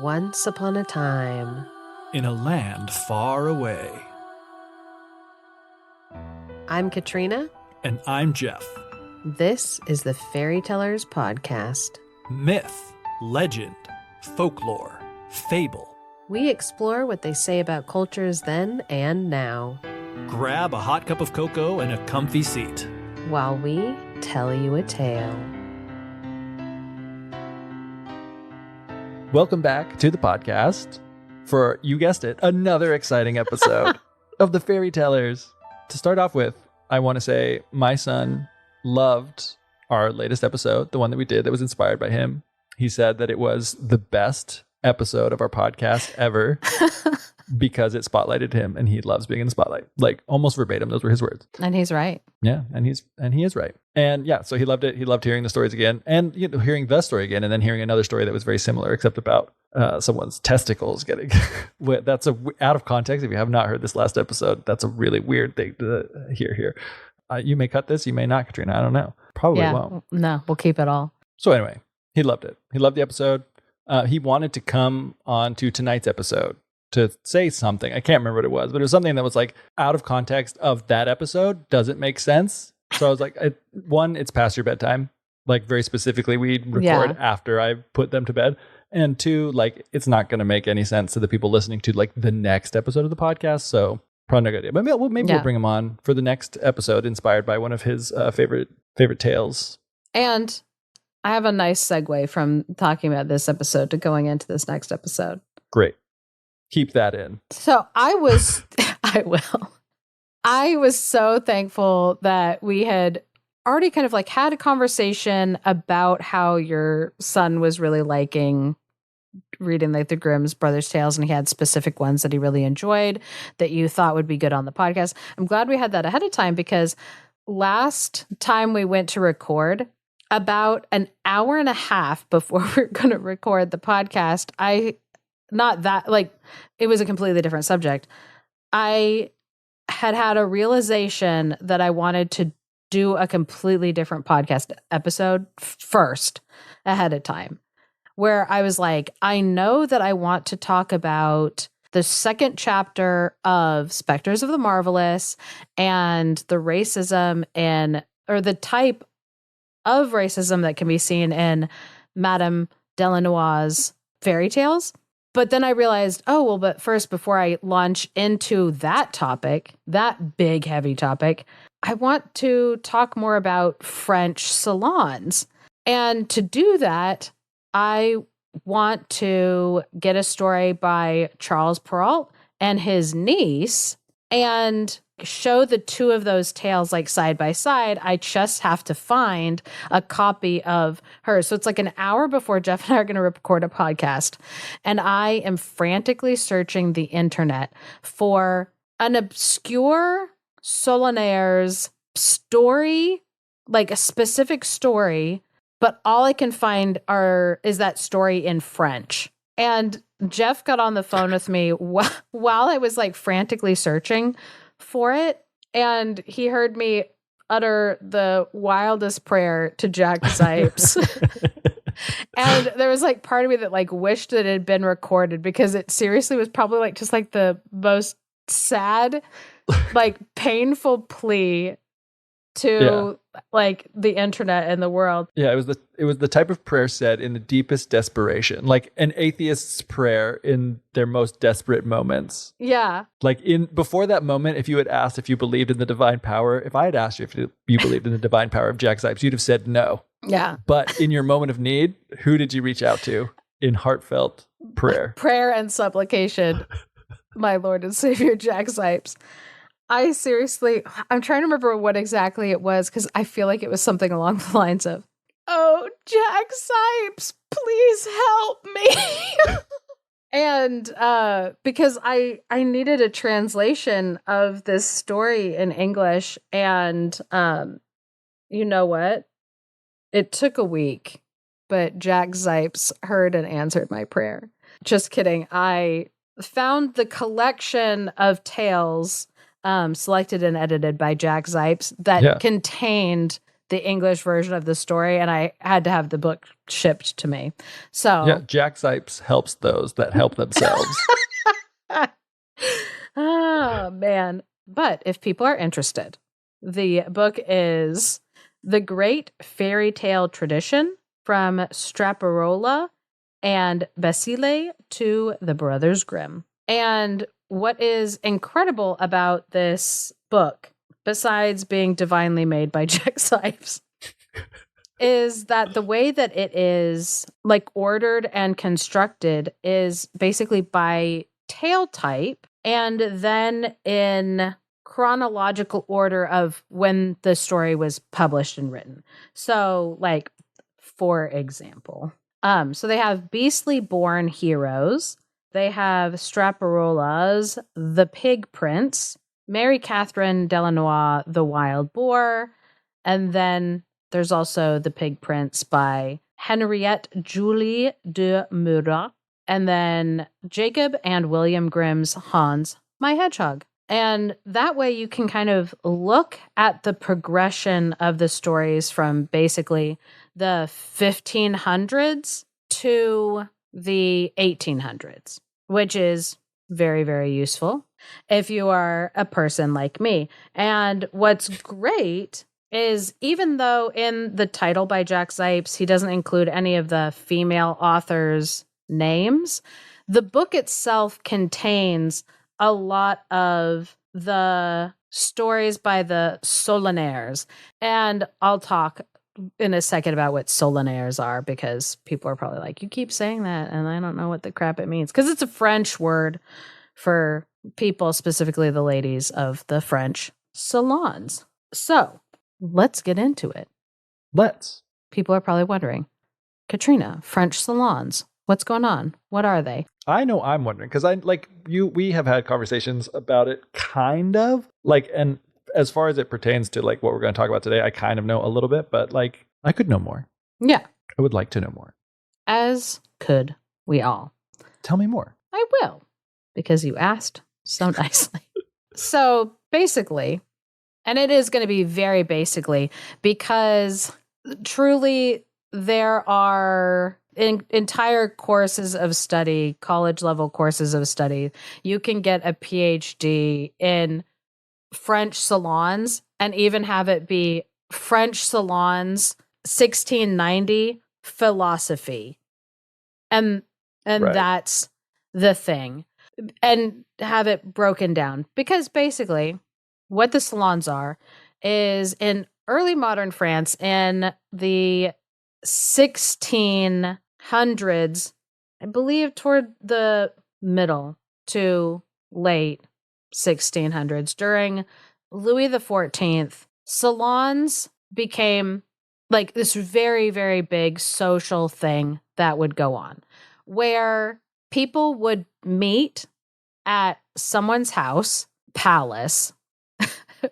Once upon a time, in a land far away. I'm Katrina. And I'm Geoff. This is the Fairy Tellers Podcast. Myth, legend, folklore, fable. We explore what they say about cultures then and now, Grab a hot cup of cocoa and a comfy seat, while we tell you a tale. Welcome back to the podcast for, you guessed it, another exciting episode of the Fairy Tellers. To start off with, I want to say my son loved our latest episode, the one that we did that was inspired by him. He said that it was the best episode of our podcast ever because it spotlighted him, and he loves being in the spotlight. Like almost verbatim, those were his words. And he's right. Yeah, and he is right. And yeah, so he loved it. He loved hearing the stories again, and hearing the story again, and then hearing another story that was very similar, except about someone's testicles getting. That's out of context. If you have not heard this last episode, that's a really weird thing to hear here. You may cut this, you may not, Katrina. I don't know. Probably won't. No, we'll keep it all. So anyway, he loved it. He loved the episode. He wanted to come on to tonight's episode to say something. I can't remember what it was, but it was something that was like out of context of that episode. Doesn't make sense. So I was like, one, it's past your bedtime. Like very specifically, we record after I put them to bed. And two, like it's not going to make any sense to the people listening to like the next episode of the podcast. So probably not a good idea. But maybe we'll bring him on for the next episode, inspired by one of his favorite tales. And I have a nice segue from talking about this episode to going into this next episode. Great. Keep that in. So I was so thankful that we had already kind of like had a conversation about how your son was really liking reading like the Grimm's Brothers tales, and he had specific ones that he really enjoyed that you thought would be good on the podcast. I'm glad we had that ahead of time, because last time we went to record, about an hour and a half before we were going to record the podcast, it was a completely different subject. I had a realization that I wanted to do a completely different podcast episode first ahead of time, where I was like, I know that I want to talk about the second chapter of Spectres of the Marvelous and the racism or the type of racism that can be seen in Madame Delanois's fairy tales. But then I realized, but first, before I launch into that topic, that big, heavy topic, I want to talk more about French salons. And to do that, I want to get a story by Charles Perrault and his niece and show the two of those tales like side by side. I just have to find a copy of hers. So it's like an hour before Geoff and I are going to record a podcast. And I am frantically searching the internet for an obscure Solonaire's story, like a specific story, but all I can find is that story in French. And Geoff got on the phone with me while I was like frantically searching for it, and he heard me utter the wildest prayer to Jack Zipes. And there was like part of me that like wished that it had been recorded, because it seriously was probably like just like the most sad, like painful plea to like the internet and the world. Yeah, it was the type of prayer said in the deepest desperation, like an atheist's prayer in their most desperate moments. Yeah. Like before that moment, if you had asked if you believed in the divine power, if I had asked you if you believed in the divine power of Jack Zipes, you'd have said no. Yeah. But in your moment of need, who did you reach out to in heartfelt prayer? Prayer and supplication. My Lord and Savior Jack Zipes. I'm trying to remember what exactly it was, because I feel like it was something along the lines of, "Oh, Jack Zipes, please help me." And because I needed a translation of this story in English, and you know what? It took a week, but Jack Zipes heard and answered my prayer. Just kidding. I found the collection of tales selected and edited by Jack Zipes that contained the English version of the story, and I had to have the book shipped to me. So Yeah, Jack Zipes helps those that help themselves. Oh, man. But if people are interested, the book is The Great Fairy Tale Tradition from Straparola and Basile to the Brothers Grimm. And what is incredible about this book, besides being divinely made by Jack Zipes, is that the way that it is like ordered and constructed is basically by tale type and then in chronological order of when the story was published and written. So, like, for example, so they have Beastly Born Heroes. They have Straparola's The Pig Prince, Mary Catherine Delanois, The Wild Boar, and then there's also The Pig Prince by Henriette Julie de Murat, and then Jacob and William Grimm's Hans, My Hedgehog. And that way you can kind of look at the progression of the stories from basically the 1500s to the 1800s, which is very, very useful if you are a person like me. And what's great is even though in the title by Jack Zipes, he doesn't include any of the female authors' names, the book itself contains a lot of the stories by the Solonaires. And I'll talk in a second about what Solonaires are, because people are probably like, you keep saying that and I don't know what the crap it means. Because it's a French word for people, specifically the ladies of the French salons. So let's get into it. Let's. People are probably wondering, Katrina, French salons, what's going on? What are they? I know I'm wondering, because we have had conversations about it, kind of like, and as far as it pertains to like what we're going to talk about today, I kind of know a little bit, but like I could know more. Yeah. I would like to know more. As could we all. Tell me more. I will, because you asked so nicely. So basically, and it is going to be very basically, because truly there are entire courses of study, college level courses of study. You can get a PhD in French salons and even have it be French salons 1690 philosophy. And Right. That's the thing. And have it broken down, because basically what the salons are is in early modern France in the 1600s, I believe toward the middle to late 1600s, during Louis XIV, salons became like this very, very big social thing that would go on, where people would meet at someone's house, palace,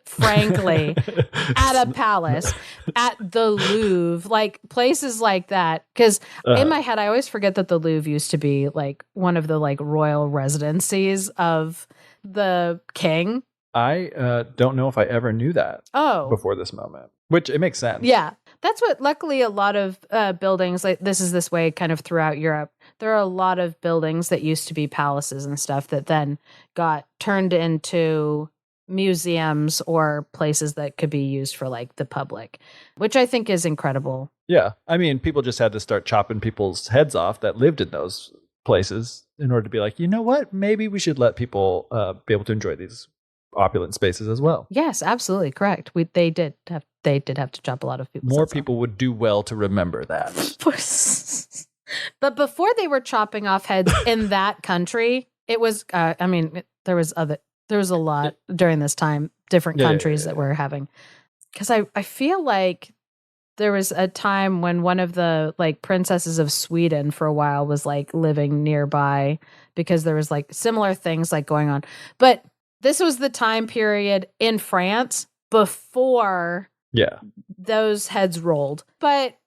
frankly, at a palace, at the Louvre, like places like that. Because in my head, I always forget that the Louvre used to be like one of the like royal residencies of the king. I don't know if I ever knew that before this moment, which it makes sense. Yeah. That's what, luckily, a lot of buildings, like this way kind of throughout Europe, there are a lot of buildings that used to be palaces and stuff that then got turned into museums or places that could be used for like the public, which I think is incredible. Yeah. I mean, people just had to start chopping people's heads off that lived in those places in order to be like, you know what? Maybe we should let people be able to enjoy these opulent spaces as well. Yes, absolutely correct. They did have to chop a lot of people. More people would do well to remember that. But before they were chopping off heads in that country, it was there was a lot during this time, different countries that were having, because I feel like there was a time when one of the like princesses of Sweden for a while was like living nearby, because there was like similar things like going on. But this was the time period in France before those heads rolled. But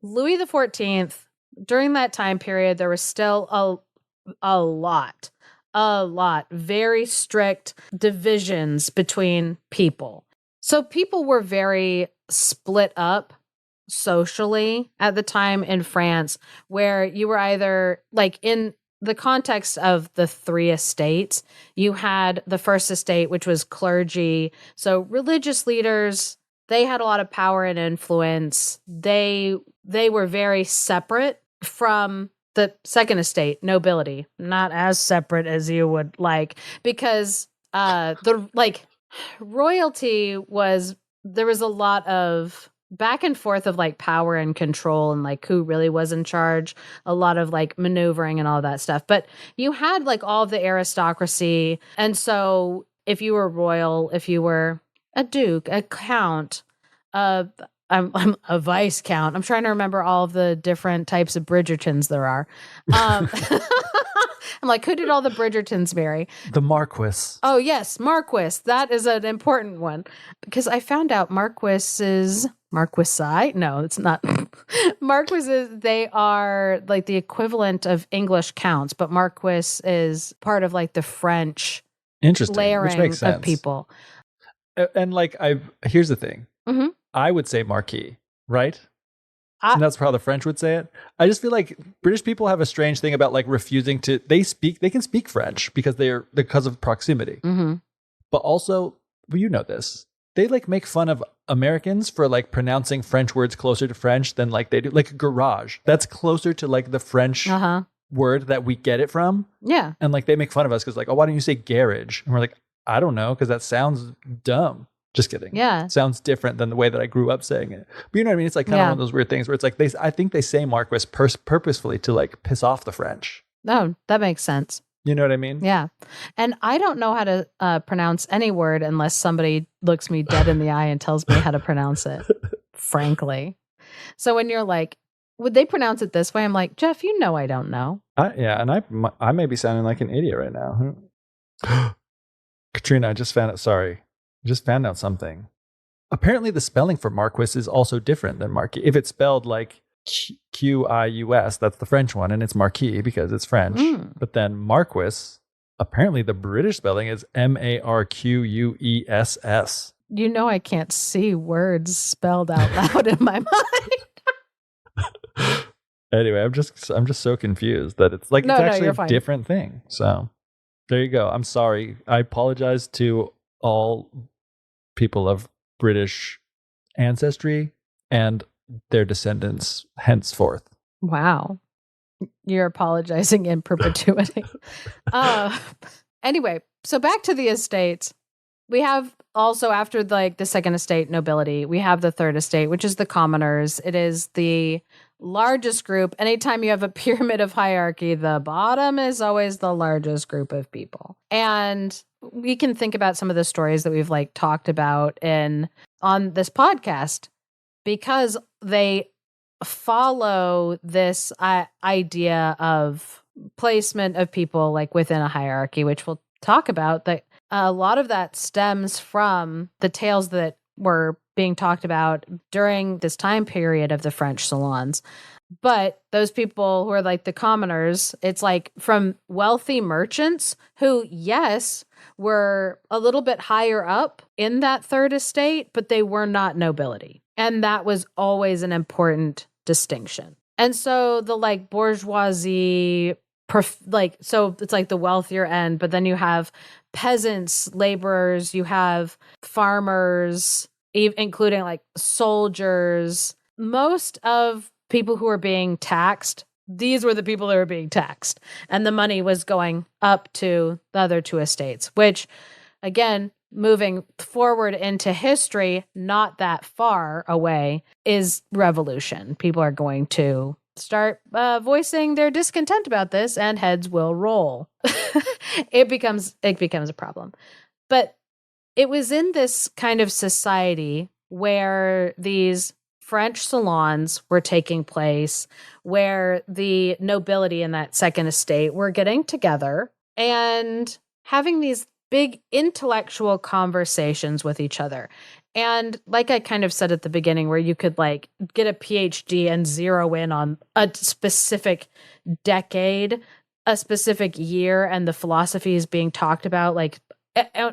Louis XIV, during that time period, there was still a lot very strict divisions between people. So people were very split up socially at the time in France, where you were either like in the context of the three estates, you had the first estate, which was clergy. So religious leaders, they had a lot of power and influence. They were very separate from the second estate, nobility, not as separate as you would like, because the like royalty was, there was a lot of back and forth of like power and control and like who really was in charge, a lot of like maneuvering and all that stuff. But you had like all of the aristocracy. And so if you were royal, if you were a duke, a count, I'm a vice count. I'm trying to remember all of the different types of Bridgertons there are. I'm like, who did all the Bridgertons marry? The Marquis. Oh, yes, Marquis. That is an important one because I found out Marquises, no, it's not. Marquises, they are like the equivalent of English counts, but Marquis is part of like the French layering which makes sense. of people. And like, here's the thing. Mm-hmm. I would say Marquis, right? And that's how the French would say it. I just feel like British people have a strange thing about like refusing to. They can speak French because of proximity. Mm-hmm. But also, well, you know this. They like make fun of Americans for like pronouncing French words closer to French than like they do. Like garage, that's closer to like the French word that we get it from. Yeah, and like they make fun of us because like, oh, why don't you say garage? And we're like, I don't know, because that sounds dumb. Just kidding. Yeah. It sounds different than the way that I grew up saying it. But you know what I mean? It's like kind of one of those weird things where it's like I think they say Marquis purposefully to like piss off the French. No, that makes sense. You know what I mean? Yeah. And I don't know how to pronounce any word unless somebody looks me dead in the eye and tells me how to pronounce it, frankly. So when you're like, would they pronounce it this way? I'm like, Geoff, you know I don't know. Yeah, and I may be sounding like an idiot right now. Katrina, I just found out something. Apparently the spelling for Marquis is also different than Marquis. If it's spelled like Quius, that's the French one, and it's Marquis because it's French. But then Marquis, apparently the British spelling is Marquess. You know I can't see words spelled out loud in my mind. Anyway, I'm just so confused that it's like it's actually a different thing. So there you go. I'm sorry. I apologize to all people of British ancestry and their descendants henceforth. Wow. You're apologizing in perpetuity. Anyway, so back to the estates. We have also, after like the second estate, nobility, we have the third estate, which is the commoners. It is the largest group. Anytime you have a pyramid of hierarchy, the bottom is always the largest group of people. And we can think about some of the stories that we've like talked about on this podcast because they follow this idea of placement of people like within a hierarchy, which we'll talk about. That a lot of that stems from the tales that were being talked about during this time period of the French salons. But those people who are like the commoners, it's like from wealthy merchants who, yes, were a little bit higher up in that third estate, but they were not nobility. And that was always an important distinction. And so the like bourgeoisie, so it's like the wealthier end, but then you have peasants, laborers, you have farmers, including like soldiers. Most of people who are being taxed, these were the people that were being taxed. And the money was going up to the other two estates, which, again, moving forward into history, not that far away, is revolution. People are going to start voicing their discontent about this, and heads will roll. It becomes a problem. But it was in this kind of society where these French salons were taking place, where the nobility in that second estate were getting together and having these big intellectual conversations with each other. And like I kind of said at the beginning, where you could like get a PhD and zero in on a specific decade, a specific year, and the philosophies being talked about like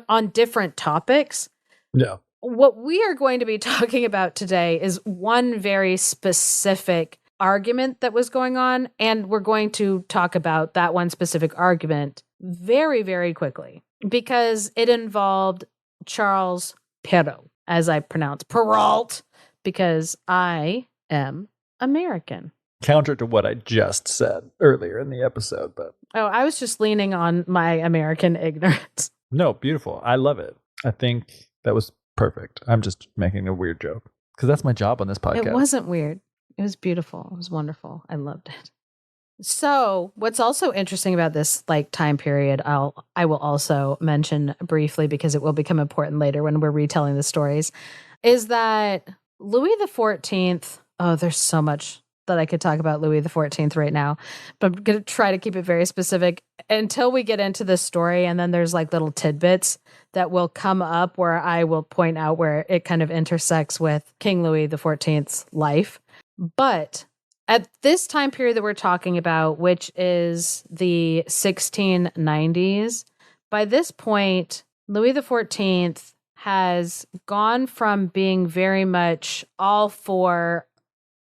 on different topics. Yeah. what we are going to be talking about today is one very specific argument that was going on, and we're going to talk about that one specific argument very, very quickly because it involved Charles Perrault, as I pronounce Perrault, because I am American. Counter to what I just said earlier in the episode, but I was just leaning on my American ignorance. No, beautiful. I love it. I think that was perfect. I'm just making a weird joke because that's my job on this podcast. It wasn't weird. It was beautiful. It was wonderful. I loved it. So what's also interesting about this time period, I will also mention briefly because it will become important later when we're retelling the stories, is that Louis XIV, there's so much that I could talk about Louis XIV right now, but I'm going to try to keep it very specific until we get into the story. And then there's little tidbits that will come up where I will point out where it kind of intersects with King Louis XIV's life. But at this time period that we're talking about, which is the 1690s, by this point, Louis XIV has gone from being very much all for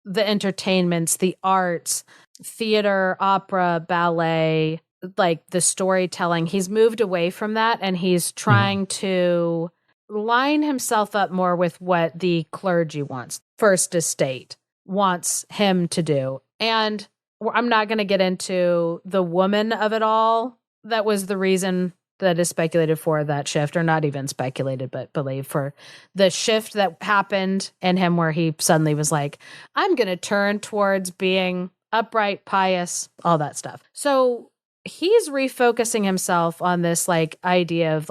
the entertainments, the arts, theater, opera, ballet, the storytelling. He's moved away from that, and he's trying to line himself up more with what the clergy wants, First Estate wants him to do. And I'm not going to get into the woman of it all. That was the reason that is speculated for that shift, or not even speculated, but believed for the shift that happened in him where he suddenly was like, I'm going to turn towards being upright, pious, all that stuff. So he's refocusing himself on this idea of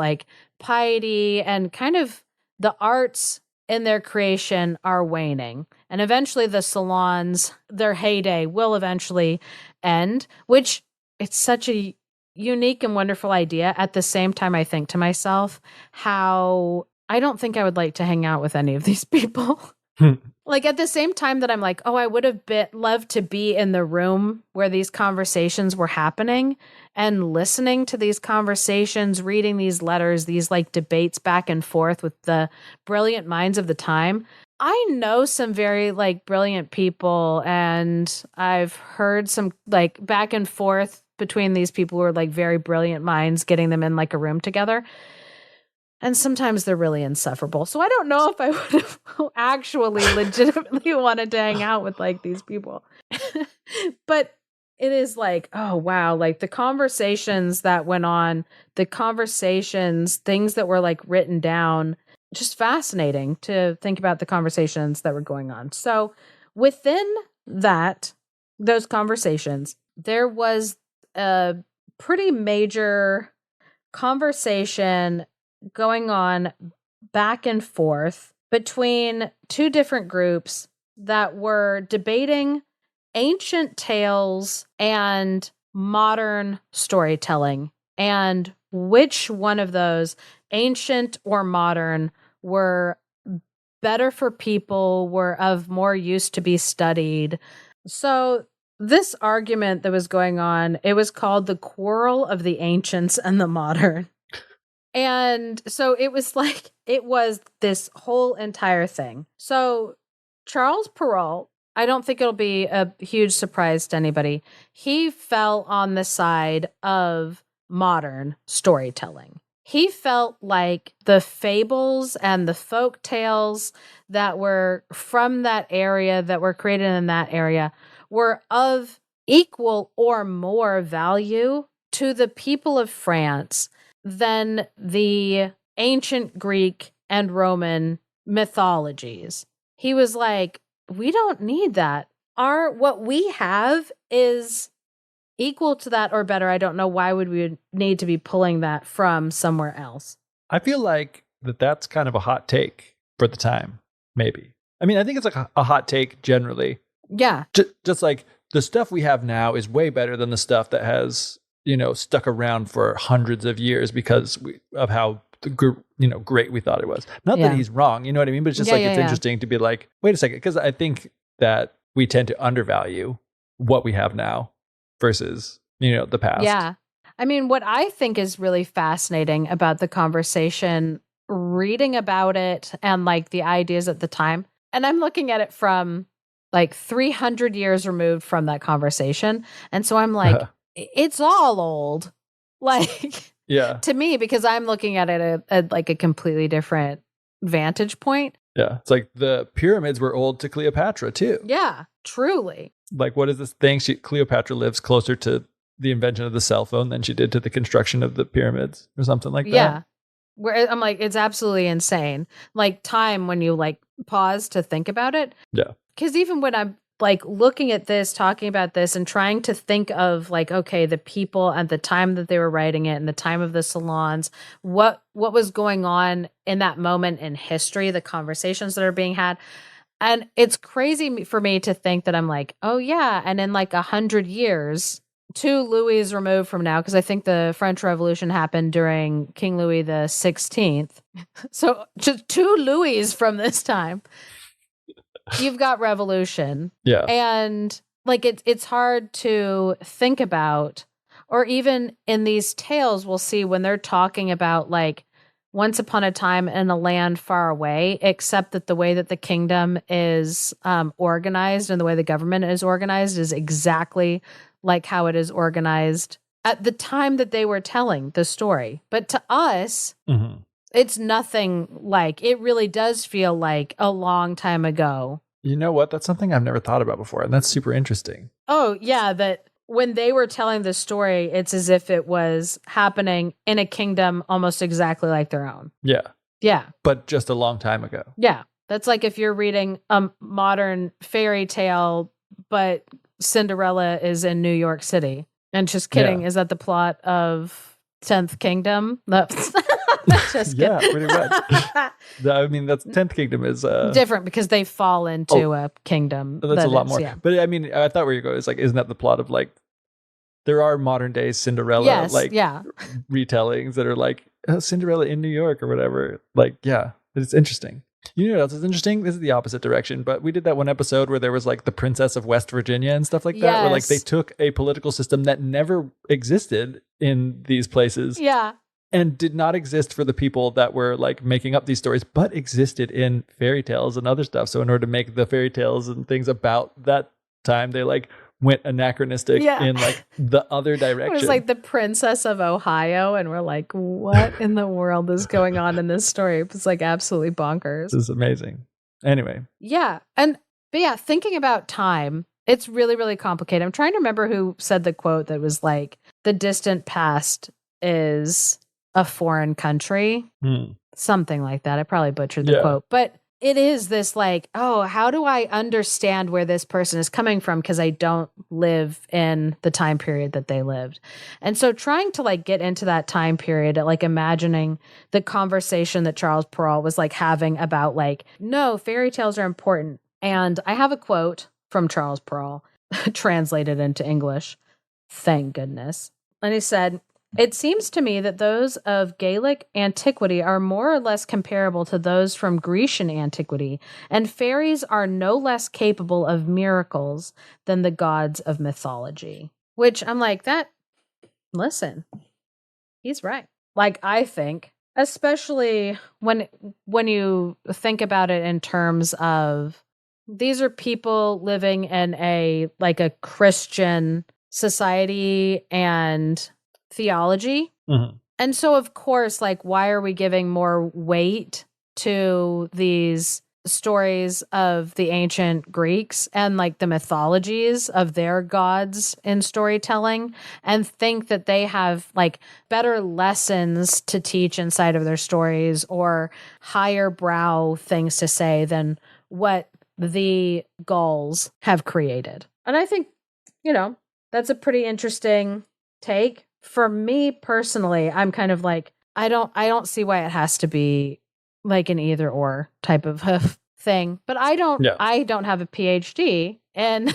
piety, and kind of the arts in their creation are waning. And eventually the salons, their heyday will eventually end, which it's such a unique and wonderful idea. At the same time, I think to myself how I don't think I would like to hang out with any of these people. At the same time that I'm I would have loved to be in the room where these conversations were happening and listening to these conversations, reading these letters, these debates back and forth with the brilliant minds of the time. I know some very brilliant people, and I've heard some back and forth between these people who are very brilliant minds, getting them in a room together. And sometimes they're really insufferable. So I don't know if I would have actually legitimately wanted to hang out with these people. But it is oh, wow. The conversations that went on, the conversations, things that were written down, just fascinating to think about the conversations that were going on. So within those conversations, there was a pretty major conversation going on back and forth between two different groups that were debating ancient tales and modern storytelling, and which one of those, ancient or modern, were better for people, were of more use to be studied. So this argument that was going on, it was called the Quarrel of the Ancients and the Modern. And so it was it was this whole entire thing. So Charles Perrault, I don't think it'll be a huge surprise to anybody, he fell on the side of modern storytelling. He felt like the fables and the folk tales that were from that area, that were created in that area, were of equal or more value to the people of France than the ancient Greek and Roman mythologies. He was like, we don't need that. What we have is equal to that or better. I don't know why would we need to be pulling that from somewhere else. I feel like that's kind of a hot take for the time, maybe. I mean, I think it's a hot take generally. Yeah. Just the stuff we have now is way better than the stuff that has, stuck around for hundreds of years because of how great we thought it was. Not that he's wrong, you know what I mean? But it's just it's interesting to be wait a second, because I think that we tend to undervalue what we have now versus, the past. Yeah. I mean, what I think is really fascinating about the conversation reading about it and like the ideas at the time, and I'm looking at it from like 300 years removed from that conversation. And so I'm like, it's all old. Like, Yeah. to me, because I'm looking at it at like a completely different vantage point. Yeah. It's like the pyramids were old to Cleopatra too. Yeah, truly. Like, what is this thing? Cleopatra lives closer to the invention of the cell phone than she did to the construction of the pyramids or something like that. Yeah. Where I'm like, it's absolutely insane. Like time when you like pause to think about it. Yeah. Because even when I'm like looking at this, talking about this, and trying to think of like, okay, the people at the time that they were writing it and the time of the salons, what was going on in that moment in history, the conversations that are being had. And it's crazy for me to think that I'm like, oh yeah, and in like 100 years, 2 Louis removed from now, because I think the French Revolution happened during King Louis the 16th. So just 2 Louis from this time. You've got revolution. Yeah. And like it's hard to think about, or even in these tales we'll see when they're talking about like once upon a time in a land far away, except that the way that the kingdom is organized and the way the government is organized is exactly like how it is organized at the time that they were telling the story. But to us, it's nothing like, it really does feel like a long time ago. You know what? That's something I've never thought about before. And that's super interesting. Oh, yeah. That when they were telling the story, it's as if it was happening in a kingdom almost exactly like their own. Yeah. Yeah. But just a long time ago. Yeah. That's like if you're reading a modern fairy tale, but Cinderella is in New York City. And just kidding. Yeah. Is that the plot of 10th Kingdom? No. Just yeah, kidding. pretty much. I mean, that's 10th Kingdom is different because they fall into a kingdom. That's a lot more. Yeah. But I mean, I thought where you go is like, isn't that the plot of like, there are modern day Cinderella retellings that are like Cinderella in New York or whatever. Like, yeah, it's interesting. You know what else is interesting? This is the opposite direction, but we did that one episode where there was like the Princess of West Virginia and stuff like that, where like they took a political system that never existed in these places. Yeah. And did not exist for the people that were like making up these stories, but existed in fairy tales and other stuff. So in order to make the fairy tales and things about that time, they like went anachronistic in like the other direction. It was like the Princess of Ohio, and we're like, what in the world is going on in this story? It's like absolutely bonkers. This is amazing. Anyway. Yeah. But yeah, thinking about time, it's really, really complicated. I'm trying to remember who said the quote that was like, the distant past is a foreign country, something like that. I probably butchered the quote, but it is this like, oh, how do I understand where this person is coming from? Because I don't live in the time period that they lived. And so trying to like get into that time period, like imagining the conversation that Charles Perrault was like having about like, no, fairy tales are important. And I have a quote from Charles Perrault translated into English. Thank goodness. And he said, "It seems to me that those of Gaelic antiquity are more or less comparable to those from Grecian antiquity, and fairies are no less capable of miracles than the gods of mythology." Which I'm like, listen, he's right. Like, I think, especially when you think about it in terms of these are people living in a Christian society and theology. Mm-hmm. And so, of course, like, why are we giving more weight to these stories of the ancient Greeks and like the mythologies of their gods in storytelling, and think that they have like better lessons to teach inside of their stories or higher brow things to say than what the Gauls have created? And I think, that's a pretty interesting take. For me personally, I'm kind of like, I don't see why it has to be like an either or type of thing. But I don't have a PhD in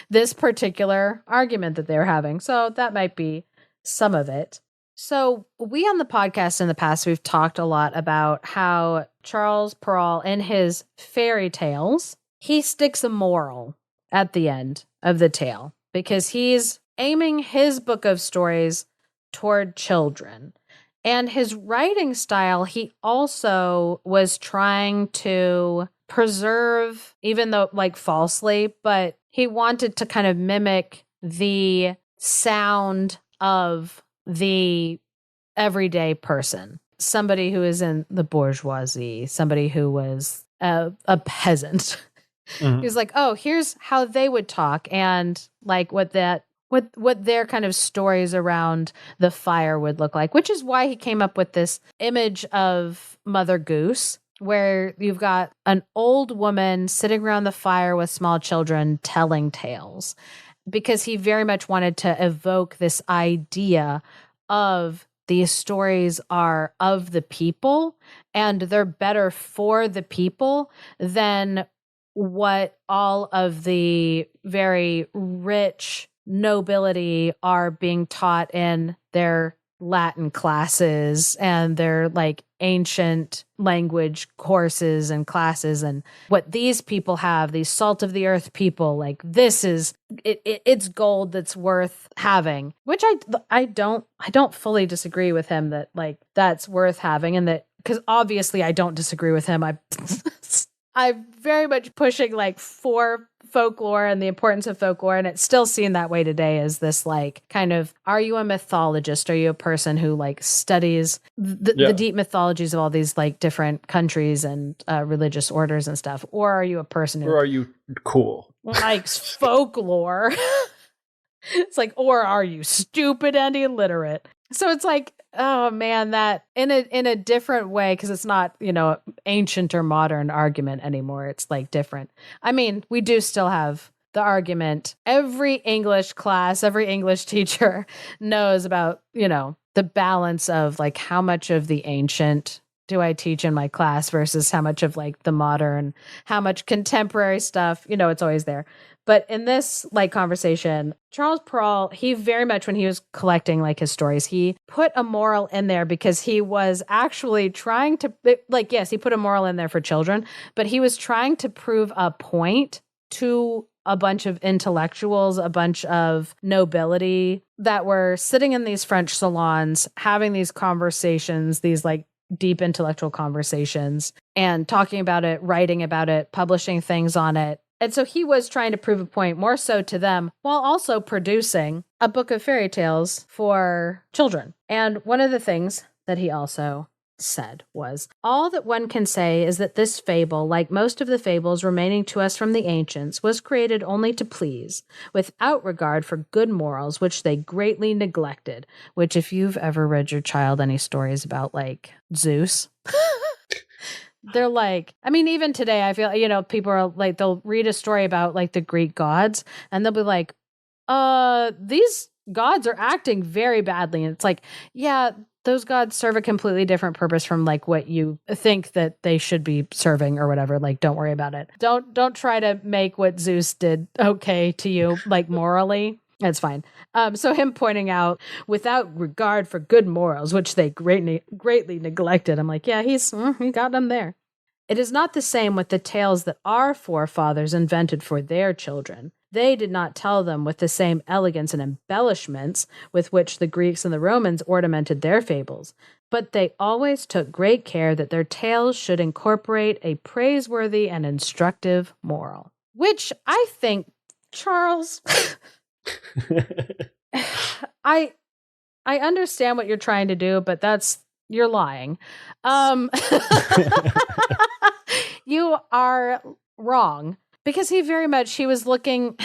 this particular argument that they're having. So that might be some of it. So we on the podcast in the past, we've talked a lot about how Charles Perrault in his fairy tales, he sticks a moral at the end of the tale because he's aiming his book of stories toward children. And his writing style, he also was trying to preserve, even though like falsely, but he wanted to kind of mimic the sound of the everyday person, somebody who is in the bourgeoisie, somebody who was a peasant. He was like, oh, here's how they would talk, and like what their kind of stories around the fire would look like, which is why he came up with this image of Mother Goose, where you've got an old woman sitting around the fire with small children telling tales, because he very much wanted to evoke this idea of these stories are of the people and they're better for the people than what all of the very rich nobility are being taught in their Latin classes and their like ancient language courses and classes, and what these people have, these salt of the earth people, like this is it's gold that's worth having, which I don't fully disagree with him that like that's worth having, and that because obviously I don't disagree with him. I'm very much pushing like for folklore and the importance of folklore, and it's still seen that way today as this like kind of, are you a mythologist? Are you a person who like studies the deep mythologies of all these like different countries and religious orders and stuff? Or are you a person who, or are you cool, likes folklore? It's like, or are you stupid and illiterate? So it's like, oh man, that in a different way, because it's not, ancient or modern argument anymore. It's like different. I mean, we do still have the argument. Every English class, every English teacher knows about, the balance of like how much of the ancient do I teach in my class versus how much of like the modern, how much contemporary stuff, it's always there. But in this like conversation, Charles Perrault, he very much, when he was collecting like his stories, he put a moral in there because he was actually trying to like, yes, he put a moral in there for children, but he was trying to prove a point to a bunch of intellectuals, a bunch of nobility that were sitting in these French salons, having these conversations, these like deep intellectual conversations, and talking about it, writing about it, publishing things on it. And so he was trying to prove a point more so to them while also producing a book of fairy tales for children. And one of the things that he also said was, all that one can say is that this fable, like most of the fables remaining to us from the ancients, was created only to please, without regard for good morals, which they greatly neglected. Which, if you've ever read your child any stories about like Zeus, they're like, I mean, even today, I feel, people are like, they'll read a story about like the Greek gods and they'll be like, these gods are acting very badly. And it's like, yeah, those gods serve a completely different purpose from like what you think that they should be serving or whatever. Like, don't worry about it. Don't try to make what Zeus did okay to you, like morally. It's fine. So him pointing out, without regard for good morals, which they greatly neglected. I'm like, yeah, he got them there. It is not the same with the tales that our forefathers invented for their children. They did not tell them with the same elegance and embellishments with which the Greeks and the Romans ornamented their fables, but they always took great care that their tales should incorporate a praiseworthy and instructive moral. Which I think, Charles, I understand what you're trying to do, but you're lying. You are wrong, because he was looking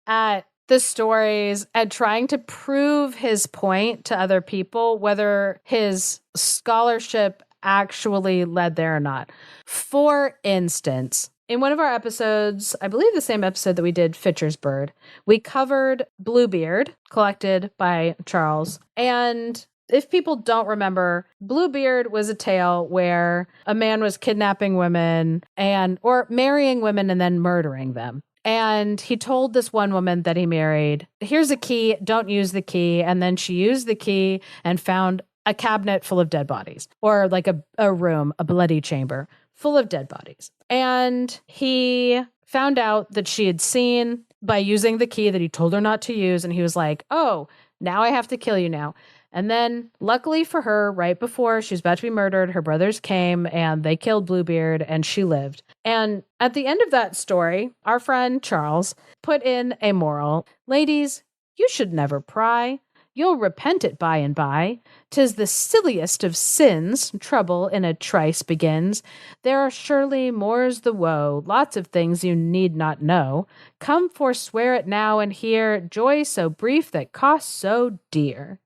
at the stories and trying to prove his point to other people, whether his scholarship actually led there or not. For instance, in one of our episodes, I believe the same episode that we did Fitcher's Bird, we covered Bluebeard, collected by Charles. And if people don't remember, Bluebeard was a tale where a man was kidnapping women or marrying women and then murdering them. And he told this one woman that he married, here's a key, don't use the key. And then she used the key and found a cabinet full of dead bodies, or like a room, a bloody chamber full of dead bodies. And he found out that she had seen by using the key that he told her not to use. And he was like, oh, Now I have to kill you now. And then, luckily for her, right before she was about to be murdered, her brothers came and they killed Bluebeard and she lived. And at the end of that story, our friend Charles put in a moral. Ladies, you should never pry. You'll repent it by and by. 'Tis the silliest of sins. Trouble in a trice begins. There are surely more's the woe. Lots of things you need not know. Come forswear it now and here. Joy so brief that costs so dear.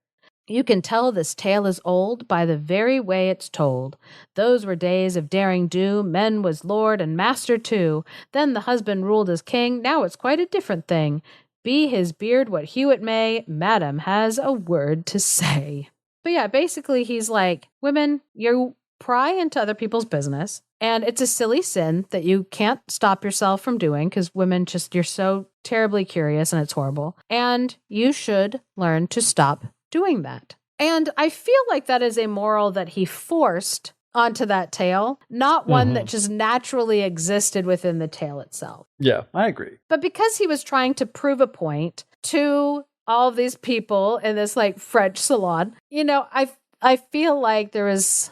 You can tell this tale is old by the very way it's told. Those were days of daring do, men was lord and master too. Then the husband ruled as king, now it's quite a different thing. Be his beard what hue it may, madam has a word to say. But yeah, basically he's like, women, you pry into other people's business, and it's a silly sin that you can't stop yourself from doing because women just, you're so terribly curious and it's horrible. And you should learn to stop doing that. And I feel like that is a moral that he forced onto that tale, not one that just naturally existed within the tale itself. Yeah, I agree. But because he was trying to prove a point to all of these people in this like French salon, I feel like there was,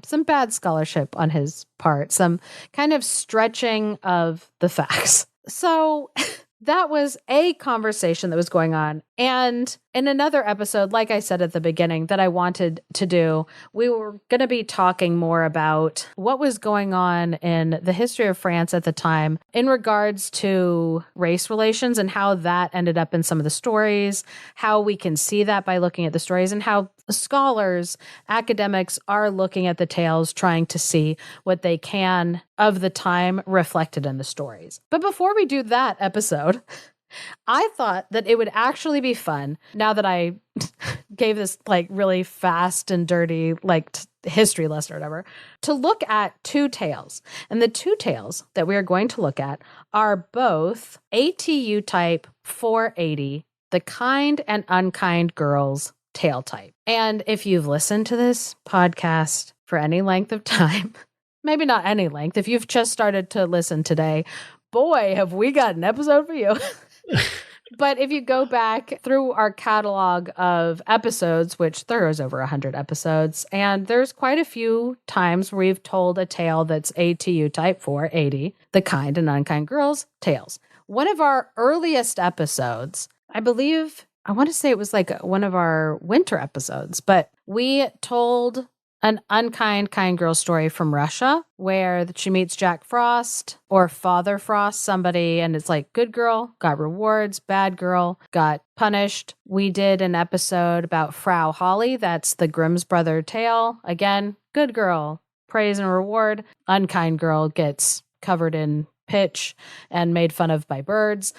some bad scholarship on his part, some kind of stretching of the facts. So that was a conversation that was going on. And in another episode, like I said at the beginning, that I wanted to do, we were going to be talking more about what was going on in the history of France at the time in regards to race relations and how that ended up in some of the stories, how we can see that by looking at the stories, and how scholars, academics are looking at the tales, trying to see what they can of the time reflected in the stories. But before we do that episode, I thought that it would actually be fun, now that I gave this like really fast and dirty like history lesson or whatever, to look at two tales. And the two tales that we are going to look at are both ATU type 480, the kind and unkind girls tale type. And if you've listened to this podcast for any length of time, maybe not any length, if you've just started to listen today, boy, have we got an episode for you. But if you go back through our catalog of episodes, which there is over 100 episodes, and there's quite a few times where we've told a tale that's ATU type 480, the kind and unkind girls tales. One of our earliest episodes, I believe, I want to say it was like one of our winter episodes, but we told an unkind kind girl story from Russia where she meets Jack Frost or Father Frost, somebody, and it's like good girl got rewards, bad girl got punished. We did an episode about Frau Holly. That's the Grimm's brother tale. Again, good girl, praise and reward. Unkind girl gets covered in pitch and made fun of by birds.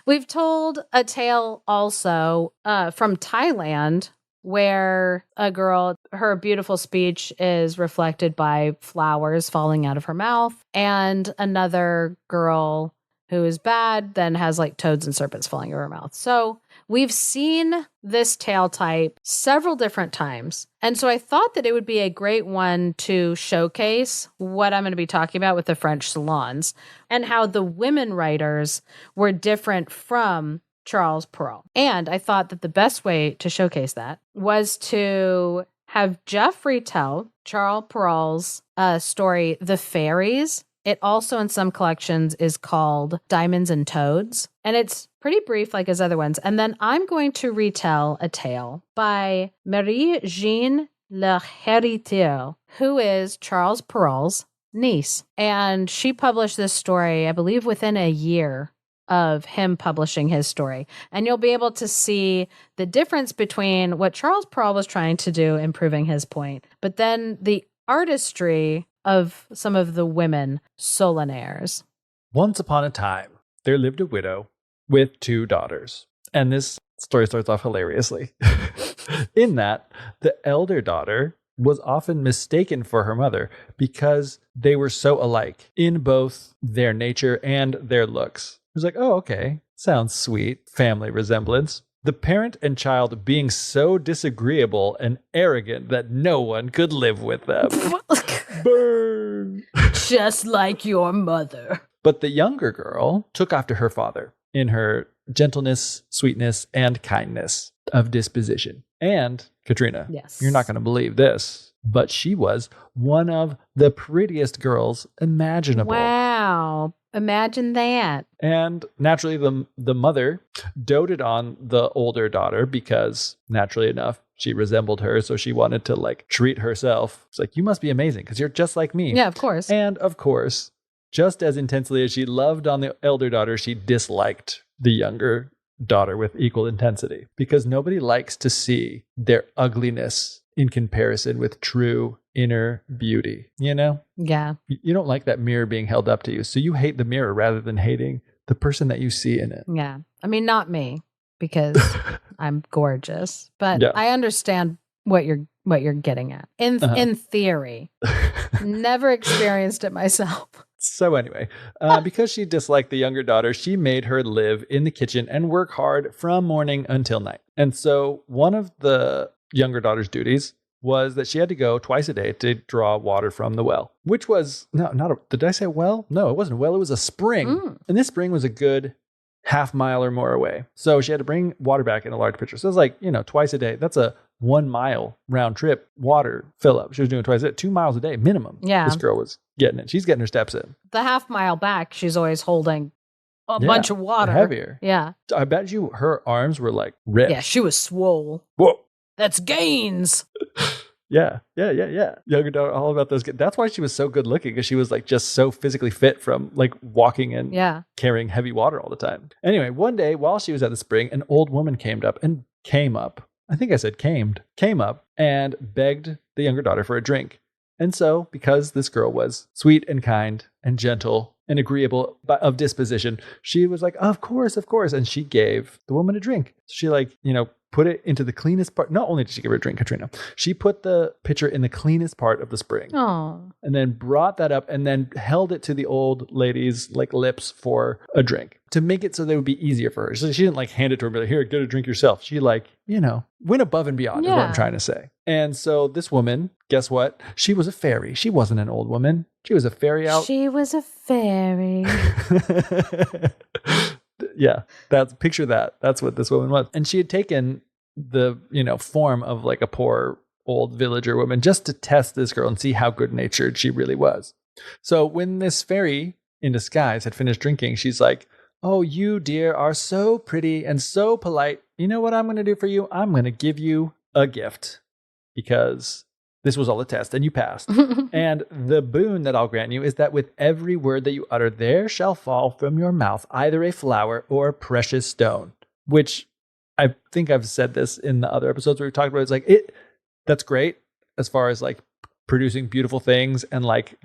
We've told a tale also from Thailand where a girl, her beautiful speech is reflected by flowers falling out of her mouth, and another girl who is bad then has like toads and serpents falling out of her mouth. So we've seen this tale type several different times. And so I thought that it would be a great one to showcase what I'm going to be talking about with the French salons and how the women writers were different from Charles Perrault. And I thought that the best way to showcase that was to have Geoff retell Charles Perrault's story, The Fairies. It also in some collections is called Diamonds and Toads. And it's pretty brief like his other ones. And then I'm going to retell a tale by Marie-Jeanne L'Heritier, who is Charles Perrault's niece. And she published this story, I believe, within a year of him publishing his story. And you'll be able to see the difference between what Charles Perrault was trying to do in proving his point, but then the artistry of some of the women Solonaires. Once upon a time, there lived a widow with two daughters. And this story starts off hilariously. In that, the elder daughter was often mistaken for her mother because they were so alike in both their nature and their looks. It was like, oh, okay, sounds sweet, family resemblance. The parent and child being so disagreeable and arrogant that no one could live with them. Burn! Just like your mother. But the younger girl took after her father in her gentleness, sweetness, and kindness of disposition. And Katrina, Yes. you're not going to believe this, but she was one of the prettiest girls imaginable. Wow. Imagine that. And naturally, the mother doted on the older daughter because, naturally enough, she resembled her. So she wanted to like treat herself. It's like, you must be amazing because you're just like me. Yeah, of course. And of course, just as intensely as she loved on the elder daughter, she disliked the younger daughter with equal intensity because nobody likes to see their ugliness in comparison with true inner beauty, you know? Yeah. You don't like that mirror being held up to you. So you hate the mirror rather than hating the person that you see in it. Yeah. I mean, not me because I'm gorgeous, but Yeah. I understand what you're getting at. In theory. Never experienced it myself. So anyway, because she disliked the younger daughter, she made her live in the kitchen and work hard from morning until night. And so one of the younger daughter's duties was that she had to go twice a day to draw water from the well, which was did I say well? No, it wasn't a well. It was a spring. And this spring was a good half mile or more away. So she had to bring water back in a large pitcher. So it was like, twice a day. That's a 1 mile round trip water fill up. She was doing twice a day, 2 miles a day minimum. Yeah. This girl was getting it. She's getting her steps in. The half mile back, she's always holding a bunch of water. Heavier. Yeah. I bet you her arms were like ripped. Yeah, she was swole. Whoa. That's gains. Yeah. Younger daughter, all about those. That's why she was so good looking, because she was like just so physically fit from like walking and carrying heavy water all the time. Anyway, one day while she was at the spring, an old woman came up. I think I said came up and begged the younger daughter for a drink. And so, because this girl was sweet and kind and gentle and agreeable of disposition, she was like, of course. And she gave the woman a drink. She put it into the cleanest part. Not only did she give her a drink, Katrina, she put the pitcher in the cleanest part of the spring. Oh. And then brought that up and then held it to the old lady's like lips for a drink to make it so that it would be easier for her. So she didn't like hand it to her and be like, here, get a drink yourself. She went above and beyond is what I'm trying to say. And so this woman, guess what? She was a fairy. She wasn't an old woman. She was a fairy out. She was a fairy. Yeah, picture that. That's what this woman was. And she had taken the, form of like a poor old villager woman just to test this girl and see how good natured she really was. So when this fairy in disguise had finished drinking, she's like, oh, you dear are so pretty and so polite. You know what I'm going to do for you? I'm going to give you a gift because this was all a test and you passed. And the boon that I'll grant you is that with every word that you utter, there shall fall from your mouth either a flower or a precious stone, which I think I've said this in the other episodes where we talked about. It's like, that's great as far as like producing beautiful things and like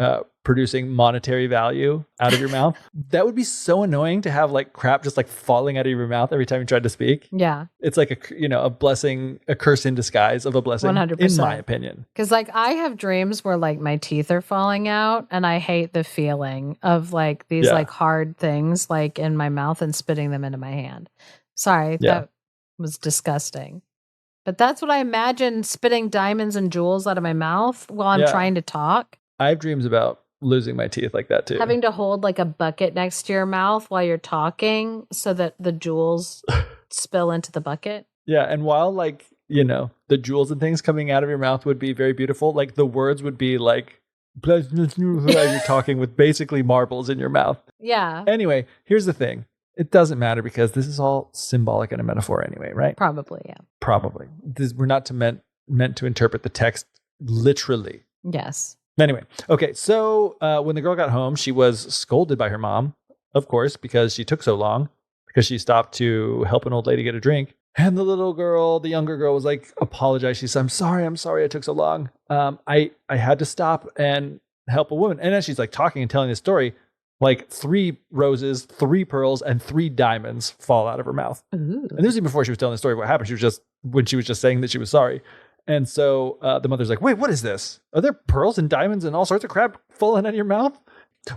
producing monetary value out of your mouth. That would be so annoying to have like crap just like falling out of your mouth every time you tried to speak. Yeah. It's like a blessing, a curse in disguise of a blessing, 100%. in my opinion. Because like I have dreams where like my teeth are falling out and I hate the feeling of like these like hard things like in my mouth and spitting them into my hand. Sorry, that was disgusting. But that's what I imagine, spitting diamonds and jewels out of my mouth while I'm trying to talk. I have dreams about losing my teeth like that too. Having to hold like a bucket next to your mouth while you're talking so that the jewels spill into the bucket. Yeah, and while like, the jewels and things coming out of your mouth would be very beautiful, like the words would be like, you're talking with basically marbles in your mouth. Yeah. Anyway, here's the thing. It doesn't matter because this is all symbolic and a metaphor anyway, right? Probably, yeah. Probably. We're not meant to interpret the text literally. Yes. Anyway, okay, so when the girl got home, she was scolded by her mom, of course, because she took so long, because she stopped to help an old lady get a drink. And the younger girl was like, apologize. She said, I'm sorry I took so long. I had to stop and help a woman. And as she's like talking and telling this story, like 3 roses, 3 pearls, and 3 diamonds fall out of her mouth. Ooh. And this was even before she was telling the story of what happened. She was just saying that she was sorry. And so the mother's like, wait, what is this? Are there pearls and diamonds and all sorts of crap falling out of your mouth?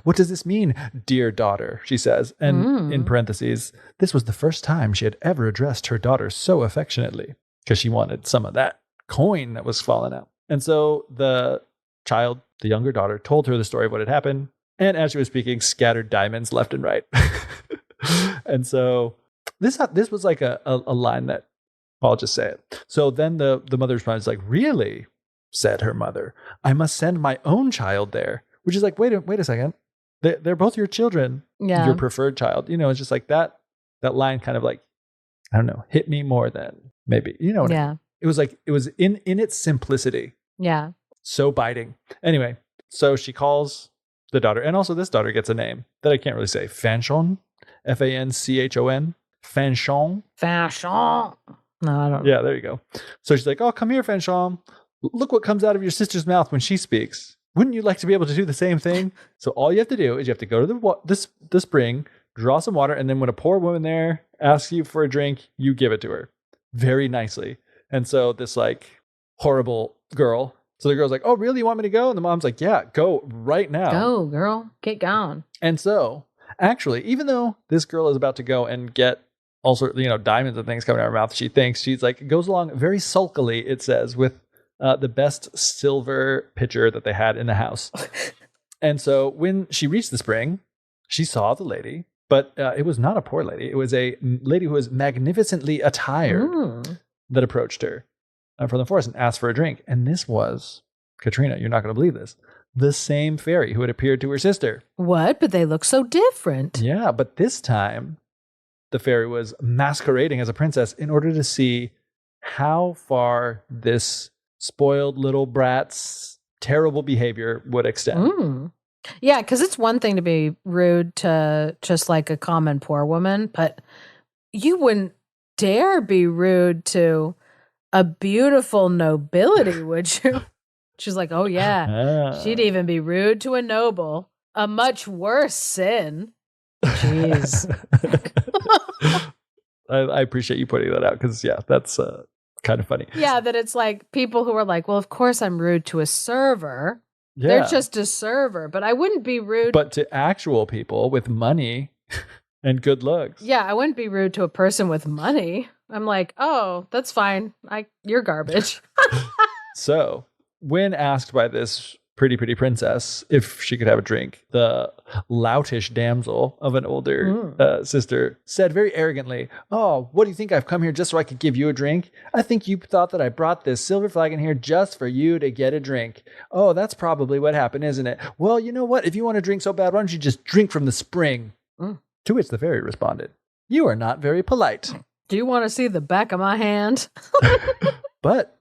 What does this mean, dear daughter? She says. And in parentheses, this was the first time she had ever addressed her daughter so affectionately because she wanted some of that coin that was falling out. And so the child, the younger daughter, told her the story of what had happened. And as she was speaking, scattered diamonds left and right. And so This was like a line that I'll just say it. So then the mother responds like, really? Said her mother. I must send my own child there. Which is like, wait a second. They're both your children. Yeah. Your preferred child. You know, it's just like that line kind of like, I don't know, hit me more than maybe. You know what I mean? It was like, it was in its simplicity. Yeah. So biting. Anyway, so she calls the daughter, and also this daughter gets a name that I can't really say. Fanchon. Fanchon. Fanchon. Fanchon. No, I don't know. Yeah, there you go. So she's like, oh, come here, Fanchon. Look what comes out of your sister's mouth when she speaks. Wouldn't you like to be able to do the same thing? So all you have to do is you have to go to the spring, draw some water, and then when a poor woman there asks you for a drink, you give it to her very nicely. And so this like horrible girl. So the girl's like, oh, really? You want me to go? And the mom's like, yeah, go right now. Go, girl. Get going. And so actually, even though this girl is about to go and get all sorts, diamonds and things coming out of her mouth, she's like, goes along very sulkily, it says, with the best silver pitcher that they had in the house. And so when she reached the spring, she saw the lady, but it was not a poor lady. It was a lady who was magnificently attired that approached her from the forest and asked for a drink. And this was, Katrina, you're not going to believe this, the same fairy who had appeared to her sister. What? But they look so different. Yeah, but this time the fairy was masquerading as a princess in order to see how far this spoiled little brat's terrible behavior would extend. Yeah, because it's one thing to be rude to just like a common poor woman, but you wouldn't dare be rude to a beautiful nobility, would you? She's like, oh yeah, she'd even be rude to a noble. A much worse sin. Jeez. I appreciate you pointing that out because, yeah, that's kind of funny. Yeah, that it's like people who are like, well, of course I'm rude to a server. Yeah. They're just a server, but I wouldn't be rude. But to actual people with money and good looks. Yeah, I wouldn't be rude to a person with money. I'm like, oh, that's fine. You're garbage. So when asked by this pretty princess if she could have a drink, the loutish damsel of an older sister said very arrogantly, oh, what do you think? I've come here just so I could give you a drink? I think you thought that I brought this silver flagon here just for you to get a drink. Oh, that's probably what happened, isn't it? Well, you know what? If you want to drink so bad, why don't you just drink from the spring? To which the fairy responded, you are not very polite. Do you want to see the back of my hand? But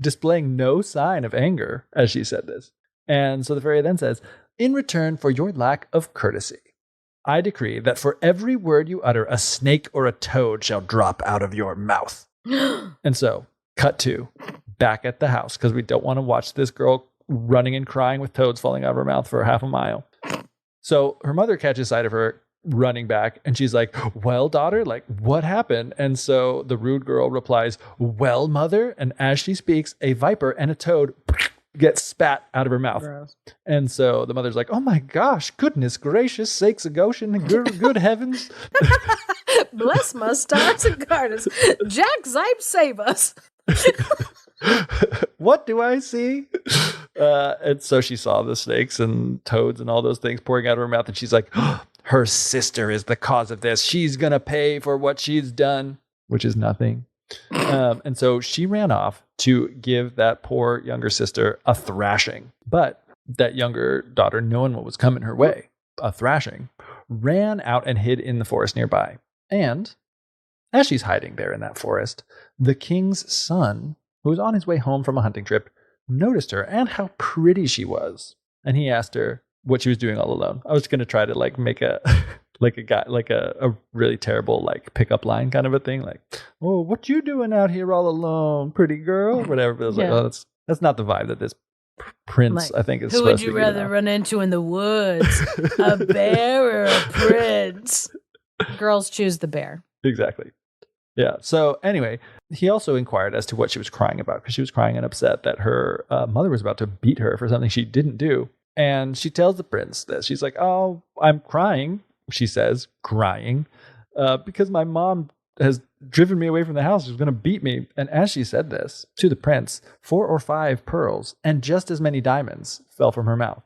displaying no sign of anger as she said this. And so the fairy then says, in return for your lack of courtesy, I decree that for every word you utter, a snake or a toad shall drop out of your mouth. And so, cut to back at the house, because we don't want to watch this girl running and crying with toads falling out of her mouth for half a mile. So her mother catches sight of her running back, and she's like, well, daughter, like, what happened? And so the rude girl replies, well, mother. And as she speaks, a viper and a toad gets spat out of her mouth. Gross. And so the mother's like, oh my gosh, goodness gracious sakes of Goshen, good heavens. Bless my stars and garters. Jack Zipe, save us. What do I see? And so she saw the snakes and toads and all those things pouring out of her mouth. And she's like, oh, her sister is the cause of this. She's going to pay for what she's done, which is nothing. And so she ran off to give that poor younger sister a thrashing. But that younger daughter, knowing what was coming her way, a thrashing, ran out and hid in the forest nearby. And as she's hiding there in that forest, the king's son, who was on his way home from a hunting trip, noticed her and how pretty she was. And he asked her what she was doing all alone. I was going to try to like make a a really terrible like pickup line kind of a thing, like, oh, what you doing out here all alone, pretty girl, whatever. But I was like, oh, that's not the vibe that this prince, like, I think, is who supposed to be. Who would you rather run into in the woods, a bear or a prince? Girls choose the bear. Exactly. Yeah. So anyway, he also inquired as to what she was crying about, because she was crying and upset that her mother was about to beat her for something she didn't do. And she tells the prince this. She's like, oh, I'm crying, she says, crying, because my mom has driven me away from the house. She's going to beat me. And as she said this to the prince, 4 or 5 pearls and just as many diamonds fell from her mouth.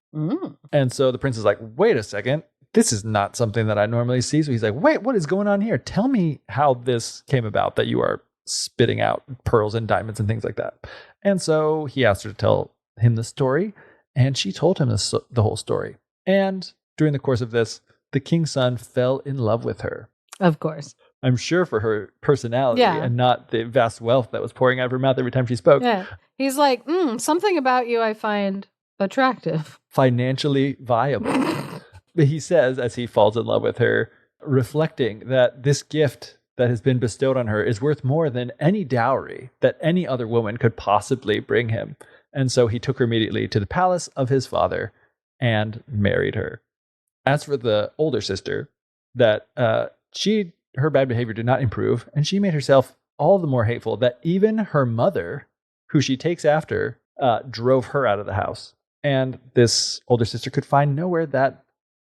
And so the prince is like, wait a second, this is not something that I normally see. So he's like, wait, what is going on here? Tell me how this came about that you are spitting out pearls and diamonds and things like that. And so he asked her to tell him the story, and she told him the whole story. And during the course of this, the king's son fell in love with her. Of course. I'm sure for her personality and not the vast wealth that was pouring out of her mouth every time she spoke. Yeah. He's like, something about you I find attractive. Financially viable. But he says, as he falls in love with her, reflecting that this gift that has been bestowed on her is worth more than any dowry that any other woman could possibly bring him. And so he took her immediately to the palace of his father and married her. As for the older sister, that her bad behavior did not improve, and she made herself all the more hateful that even her mother, who she takes after, drove her out of the house. And this older sister could find nowhere that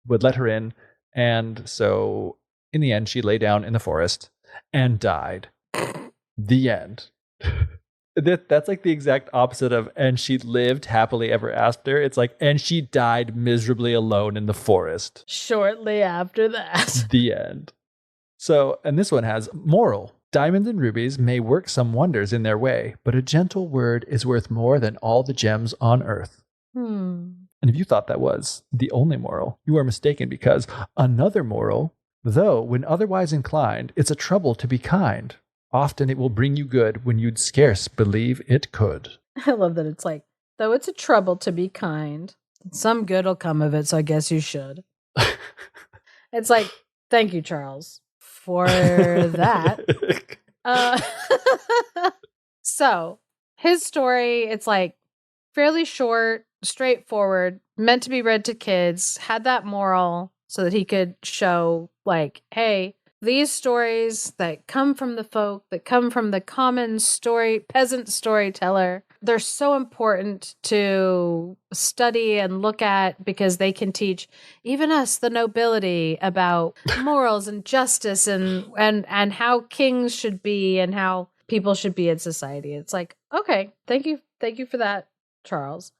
would let her in. And so in the end, she lay down in the forest and died. The end. That's like the exact opposite of, and she lived happily ever after. It's like, and she died miserably alone in the forest. Shortly after that. The end. So, and this one has moral. Diamonds and rubies may work some wonders in their way, but a gentle word is worth more than all the gems on earth. And if you thought that was the only moral, you are mistaken, because another moral, though when otherwise inclined, it's a trouble to be kind. Often it will bring you good when you'd scarce believe it could. I love that it's like, though it's a trouble to be kind, some good will come of it, so I guess you should. It's like, thank you, Charles, for that. So his story, it's like fairly short, straightforward, meant to be read to kids, had that moral so that he could show like, hey, these stories that come from the folk, that come from the common peasant storyteller, they're so important to study and look at, because they can teach even us, the nobility, about morals and justice and how kings should be and how people should be in society. It's like, okay, thank you for that, Charles.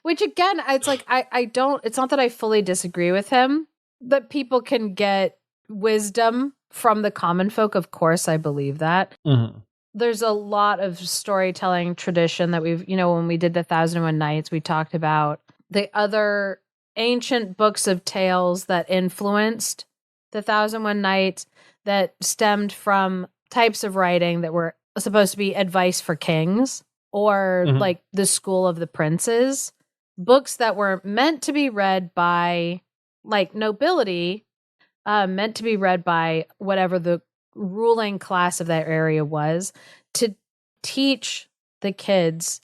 Which again, it's like, it's not that I fully disagree with him, that people can get wisdom from the common folk. Of course, I believe that. Mm-hmm. There's a lot of storytelling tradition that we've, when we did the 1001 Nights, we talked about the other ancient books of tales that influenced the 1001 Nights, that stemmed from types of writing that were supposed to be advice for kings, or like the school of the princes, books that were meant to be read by like nobility, meant to be read by whatever the ruling class of that area was, to teach the kids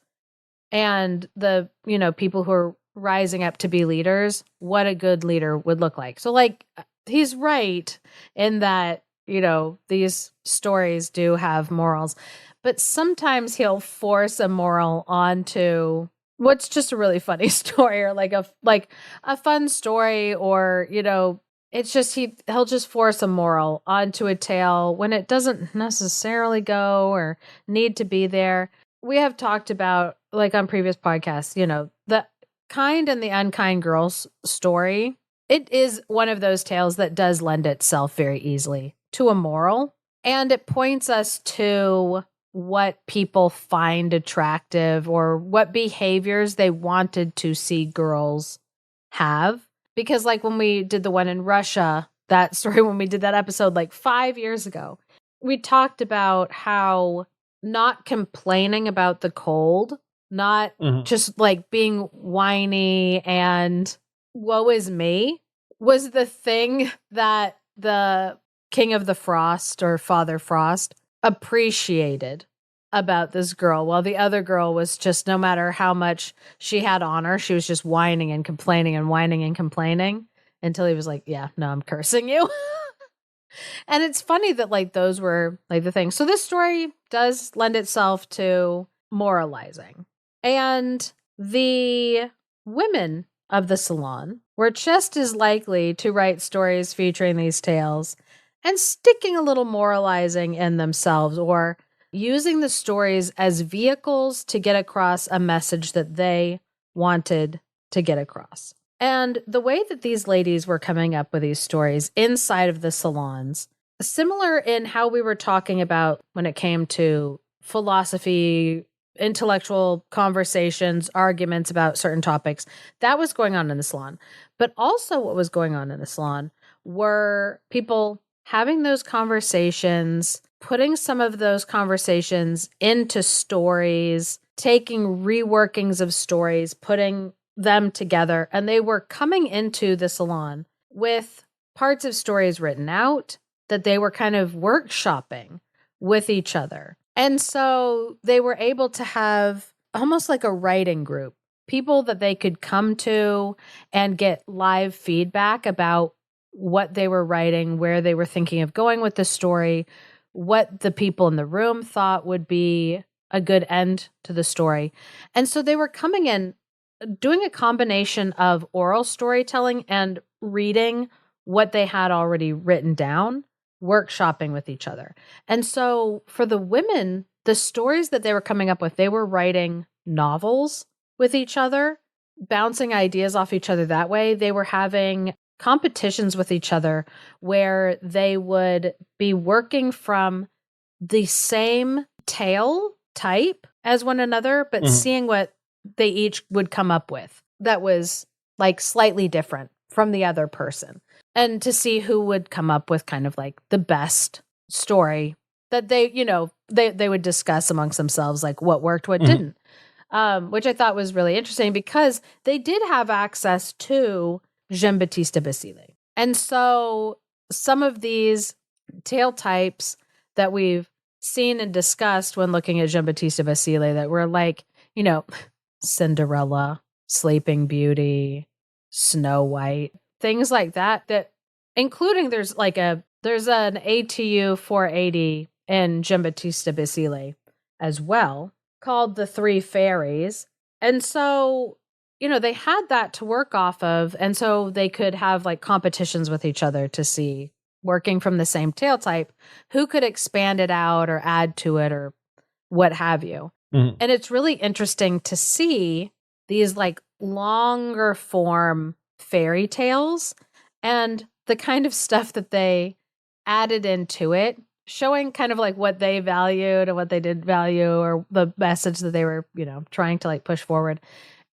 and the, people who are rising up to be leaders, what a good leader would look like. So like, he's right in that, these stories do have morals, but sometimes he'll force a moral onto what's just a really funny story, or like a fun story, or, it's just he'll just force a moral onto a tale when it doesn't necessarily go or need to be there. We have talked about, like on previous podcasts, the kind and the unkind girls story. It is one of those tales that does lend itself very easily to a moral, and it points us to what people find attractive or what behaviors they wanted to see girls have. Because like when we did the one in Russia, that story, when we did that episode like 5 years ago, we talked about how not complaining about the cold, not just like being whiny and woe is me, was the thing that the King of the Frost, or Father Frost, appreciated about this girl, while the other girl was just, no matter how much she had on her, she was just whining and complaining and whining and complaining, until he was like, yeah, no, I'm cursing you. And it's funny that like those were like the things. So this story does lend itself to moralizing. And the women of the Salon were just as likely to write stories featuring these tales and sticking a little moralizing in themselves, or using the stories as vehicles to get across a message that they wanted to get across. And the way that these ladies were coming up with these stories inside of the salons, similar in how we were talking about when it came to philosophy, intellectual conversations, arguments about certain topics, that was going on in the salon. But also what was going on in the salon were people having those conversations, putting some of those conversations into stories, taking reworkings of stories, putting them together. And they were coming into the salon with parts of stories written out that they were kind of workshopping with each other. And so they were able to have almost like a writing group, people that they could come to and get live feedback about what they were writing, where they were thinking of going with the story, what the people in the room thought would be a good end to the story. And so they were coming in, doing a combination of oral storytelling and reading what they had already written down, workshopping with each other. And so for the women, the stories that they were coming up with, they were writing novels with each other, bouncing ideas off each other that way. They were having competitions with each other where they would be working from the same tale type as one another, but seeing what they each would come up with that was like slightly different from the other person, and to see who would come up with kind of like the best story that they, they would discuss amongst themselves, like what worked, what didn't, which I thought was really interesting because they did have access to Jean-Baptiste Basile. And so some of these tale types that we've seen and discussed when looking at Jean-Baptiste Basile that were like, Cinderella, Sleeping Beauty, Snow White, things like that, including there's an ATU 480 in Jean-Baptiste Basile as well, called The Three Fairies. And so, they had that to work off of. And so they could have like competitions with each other to see, working from the same tale type, who could expand it out or add to it or what have you. And it's really interesting to see these like longer form fairy tales and the kind of stuff that they added into it, showing kind of like what they valued and what they didn't value, or the message that they were, trying to like push forward.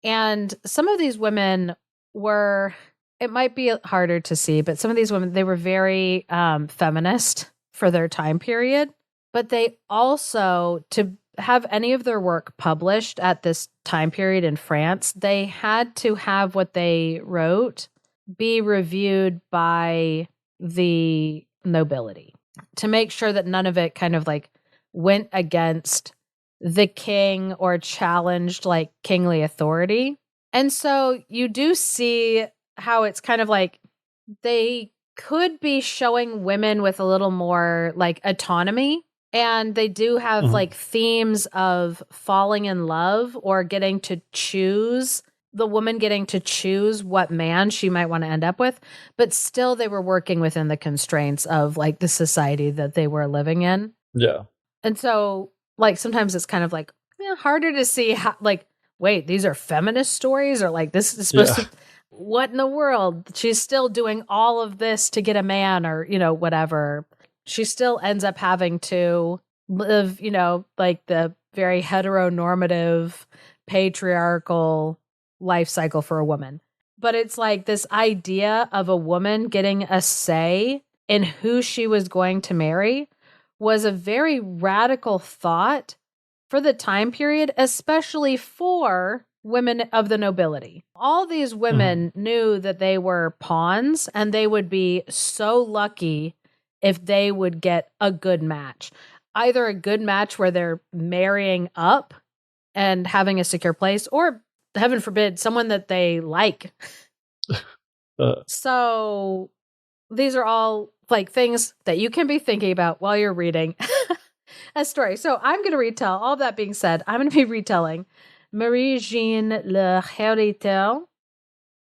And some of these women were, it might be harder to see, but some of these women, they were very feminist for their time period, but they also, to have any of their work published at this time period in France, they had to have what they wrote be reviewed by the nobility to make sure that none of it kind of like went against the king or challenged like kingly authority. And so you do see how it's kind of like they could be showing women with a little more like autonomy. And they do have like themes of falling in love or getting to choose, the woman getting to choose what man she might want to end up with. But still they were working within the constraints of like the society that they were living in. Yeah. And so like sometimes it's kind of like harder to see how, like, wait, these are feminist stories, or like this is supposed to, what in the world? She's still doing all of this to get a man, or, whatever. She still ends up having to live, like the very heteronormative, patriarchal life cycle for a woman. But it's like this idea of a woman getting a say in who she was going to marry was a very radical thought for the time period, especially for women of the nobility. All these women knew that they were pawns, and they would be so lucky if they would get a good match, either a good match where they're marrying up and having a secure place, or heaven forbid, someone that they like. So these are all like things that you can be thinking about while you're reading a story. So I'm going to retell, all that being said, I'm going to be retelling Marie-Jeanne L'Heritier,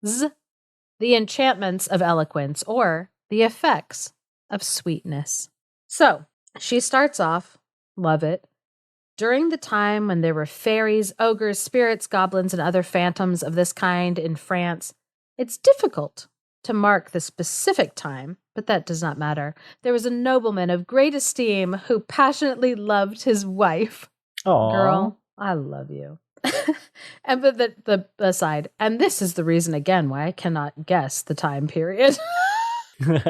The Enchantments of Eloquence, or The Effects of Sweetness. So she starts off, love it. During the time when there were fairies, ogres, spirits, goblins, and other phantoms of this kind in France, It's difficult to mark the specific time, but that does not matter. There was a nobleman of great esteem who passionately loved his wife. Aww. Girl, I love you. And but the aside, and this is the reason again why I cannot guess the time period. That's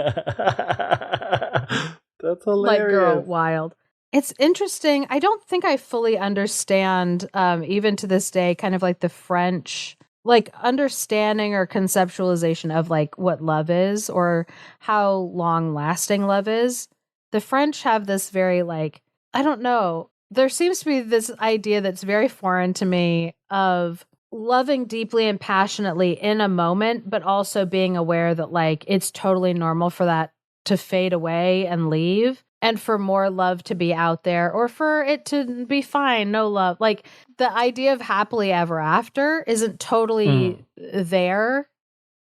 hilarious. Like, girl, wild. It's interesting. I don't think I fully understand, even to this day, kind of like the French, like understanding or conceptualization of like what love is or how long lasting love is. The French have this very like, I don't know. There seems to be this idea that's very foreign to me of loving deeply and passionately in a moment, but also being aware that like it's totally normal for that to fade away and leave, and for more love to be out there, or for it to be fine, no love. Like the idea of happily ever after isn't totally there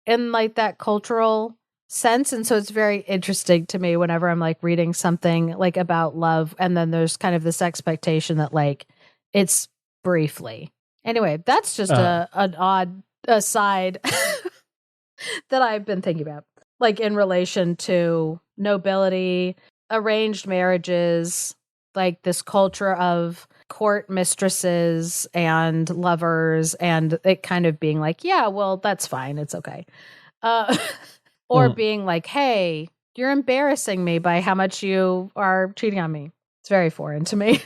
in like that cultural sense. And so it's very interesting to me whenever I'm like reading something like about love, and then there's kind of this expectation that like it's briefly. Anyway, that's just an odd aside that I've been thinking about, like in relation to nobility, arranged marriages, like this culture of court mistresses and lovers, and it kind of being like, yeah, well, that's fine. It's okay. Or being like, hey, you're embarrassing me by how much you are cheating on me. It's very foreign to me.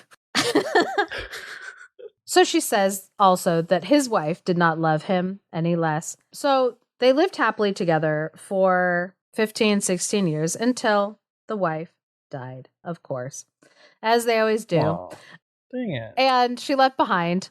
So she says also that his wife did not love him any less. So they lived happily together for 15, 16 years until the wife died, of course, as they always do. Wow. Dang it. And she left behind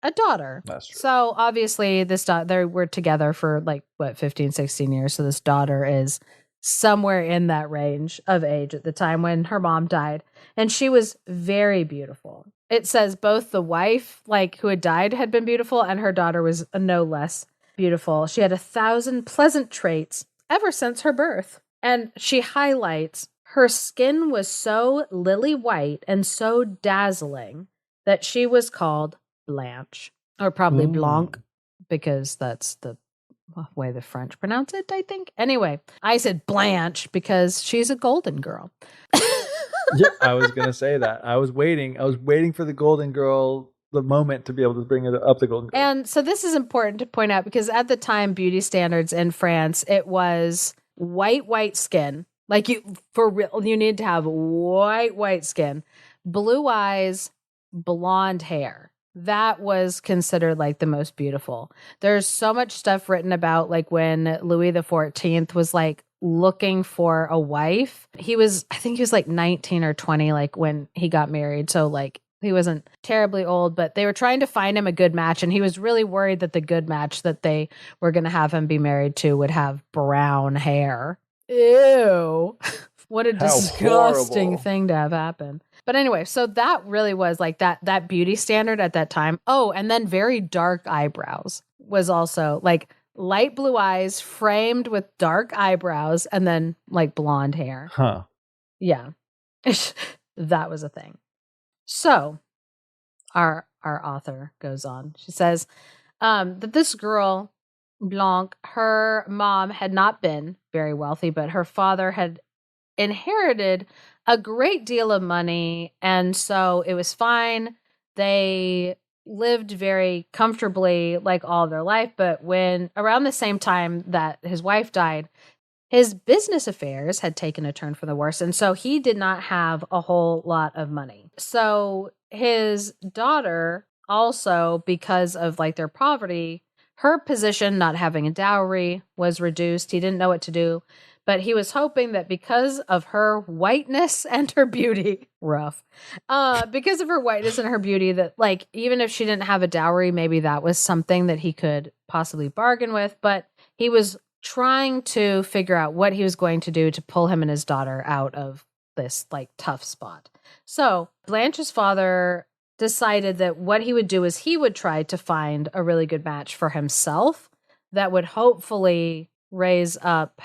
a daughter. That's true. So obviously they were together for like, 15, 16 years. So this daughter is somewhere in that range of age at the time when her mom died. And she was very beautiful. It says both the wife, like who had died, had been beautiful, and her daughter was no less beautiful. She had 1,000 pleasant traits ever since her birth. And she highlights her skin was so lily white and so dazzling that she was called Blanche, or probably Blanc, because that's the way the French pronounce it, I think. Anyway, I said Blanche because she's a golden girl. Yeah, I was going to say that. I was waiting for the golden girl, the moment to be able to bring it up the golden girl. And so this is important to point out because at the time, beauty standards in France, it was white skin. Like for real, you need to have white skin, blue eyes, blonde hair. That was considered like the most beautiful. There's so much stuff written about like when Louis XIV was like looking for a wife. I think he was like 19 or 20, like when he got married. So like he wasn't terribly old, but they were trying to find him a good match. And he was really worried that the good match that they were going to have him be married to would have brown hair. Ew. What a disgusting thing to have happen. But anyway, so that really was like that beauty standard at that time. Oh, and then very dark eyebrows was also like light blue eyes framed with dark eyebrows and then like blonde hair. Huh. Yeah. That was a thing. So our author goes on. She says that this girl, Blanc, her mom had not been very wealthy, but her father had inherited a great deal of money, and so it was fine. They lived very comfortably like all their life, but when around the same time that his wife died, his business affairs had taken a turn for the worse, and so he did not have a whole lot of money. So his daughter also, because of like their poverty, her position, not having a dowry, was reduced. He didn't know what to do. But he was hoping that because of her whiteness and her beauty, because of her whiteness and her beauty, that like, even if she didn't have a dowry, maybe that was something that he could possibly bargain with. But he was trying to figure out what he was going to do to pull him and his daughter out of this like tough spot. So Blanche's father decided that what he would do is he would try to find a really good match for himself that would hopefully raise up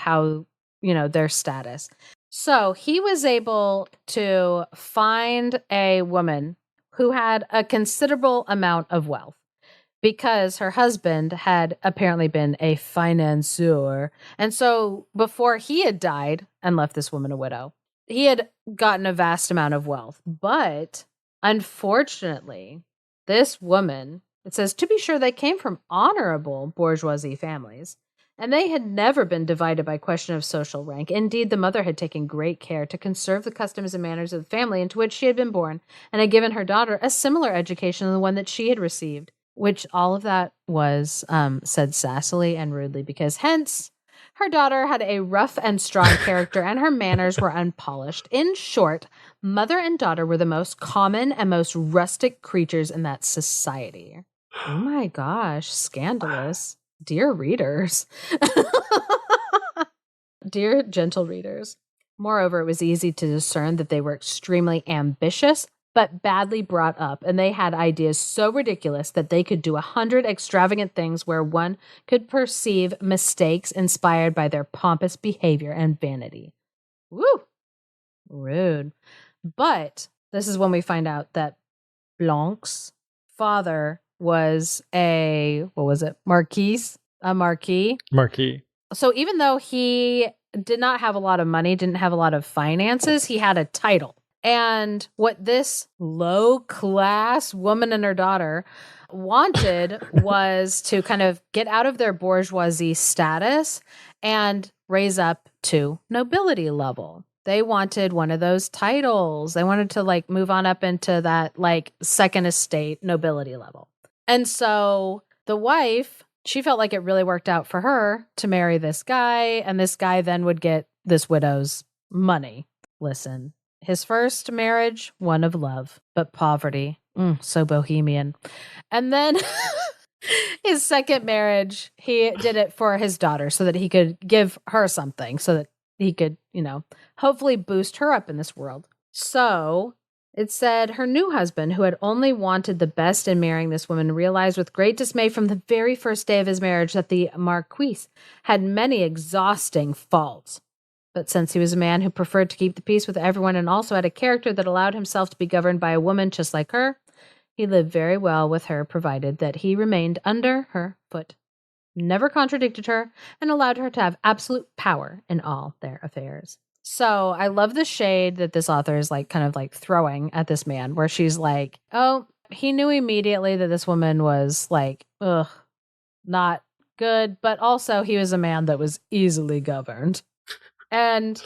their status. So he was able to find a woman who had a considerable amount of wealth because her husband had apparently been a financier. And so before he had died and left this woman a widow, he had gotten a vast amount of wealth. But unfortunately, this woman, it says, to be sure, they came from honorable bourgeoisie families, and they had never been divided by question of social rank. Indeed, the mother had taken great care to conserve the customs and manners of the family into which she had been born, and had given her daughter a similar education to the one that she had received, which all of that was said sassily and rudely, because hence her daughter had a rough and strong character, and her manners were unpolished. In short, mother and daughter were the most common and most rustic creatures in that society. Oh my gosh, scandalous. Dear readers. Dear gentle readers. Moreover, it was easy to discern that they were extremely ambitious, but badly brought up, and they had ideas so ridiculous that they could do 100 extravagant things where one could perceive mistakes inspired by their pompous behavior and vanity. Woo! Rude. But this is when we find out that Blanc's father was a marquis. So even though he did not have a lot of money, didn't have a lot of finances, he had a title. And what this low-class woman and her daughter wanted was to kind of get out of their bourgeoisie status and raise up to nobility level. They wanted one of those titles. They wanted to like move on up into that like second estate nobility level. And so the wife, she felt like it really worked out for her to marry this guy, and this guy then would get this widow's money. Listen. His first marriage, one of love, but poverty. So bohemian. And then his second marriage, he did it for his daughter so that he could give her something, so that he could, hopefully boost her up in this world. So it said her new husband, who had only wanted the best in marrying this woman, realized with great dismay from the very first day of his marriage that the marquise had many exhausting faults. But since he was a man who preferred to keep the peace with everyone and also had a character that allowed himself to be governed by a woman just like her, he lived very well with her, provided that he remained under her foot, never contradicted her, and allowed her to have absolute power in all their affairs. So I love the shade that this author is like kind of like throwing at this man, where she's like, oh, he knew immediately that this woman was like, not good, but also he was a man that was easily governed. And,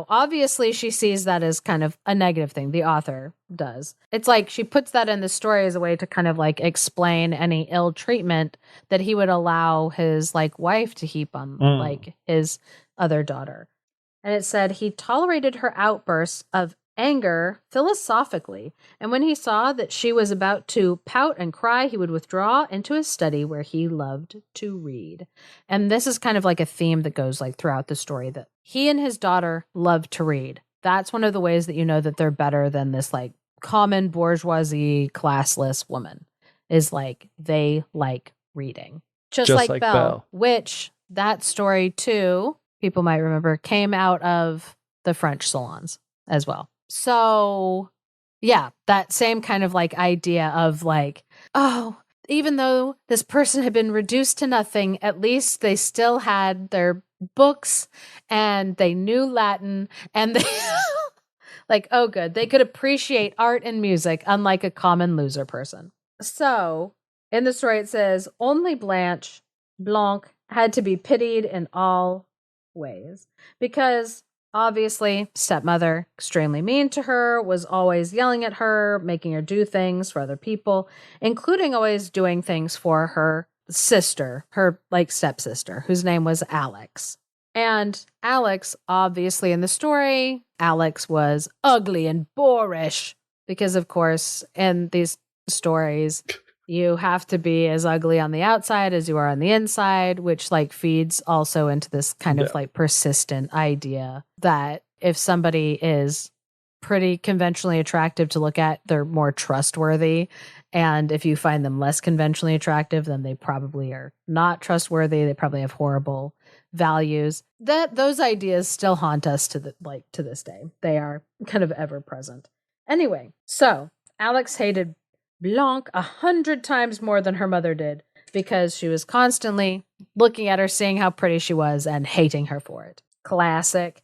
obviously she sees that as kind of a negative thing. The author does. It's like she puts that in the story as a way to kind of like explain any ill treatment that he would allow his like wife to heap on like his other daughter. And it said he tolerated her outbursts of anger philosophically, and when he saw that she was about to pout and cry, he would withdraw into his study where he loved to read. And this is kind of like a theme that goes like throughout the story, that he and his daughter love to read. That's one of the ways that you know that they're better than this like common bourgeoisie classless woman, is like they like reading. Just like Belle, which that story too, people might remember, came out of the French salons as well. So, yeah, that same kind of like idea of like, oh, even though this person had been reduced to nothing, at least they still had their books and they knew Latin, and they like, oh, good. They could appreciate art and music, unlike a common loser person. So in the story, it says only Blanc had to be pitied in all ways, because obviously, stepmother, extremely mean to her, was always yelling at her, making her do things for other people, including always doing things for her sister, her like stepsister, whose name was Alex. And Alex, obviously in the story, Alex was ugly and boorish, because of course, in these stories, you have to be as ugly on the outside as you are on the inside, which like feeds also into this kind of like persistent idea that if somebody is pretty conventionally attractive to look at, they're more trustworthy. And if you find them less conventionally attractive, then they probably are not trustworthy. They probably have horrible values. Those ideas still haunt us to this day. They are kind of ever present. Anyway, so Alex hated Blanc 100 times more than her mother did because she was constantly looking at her, seeing how pretty she was, and hating her for it. Classic.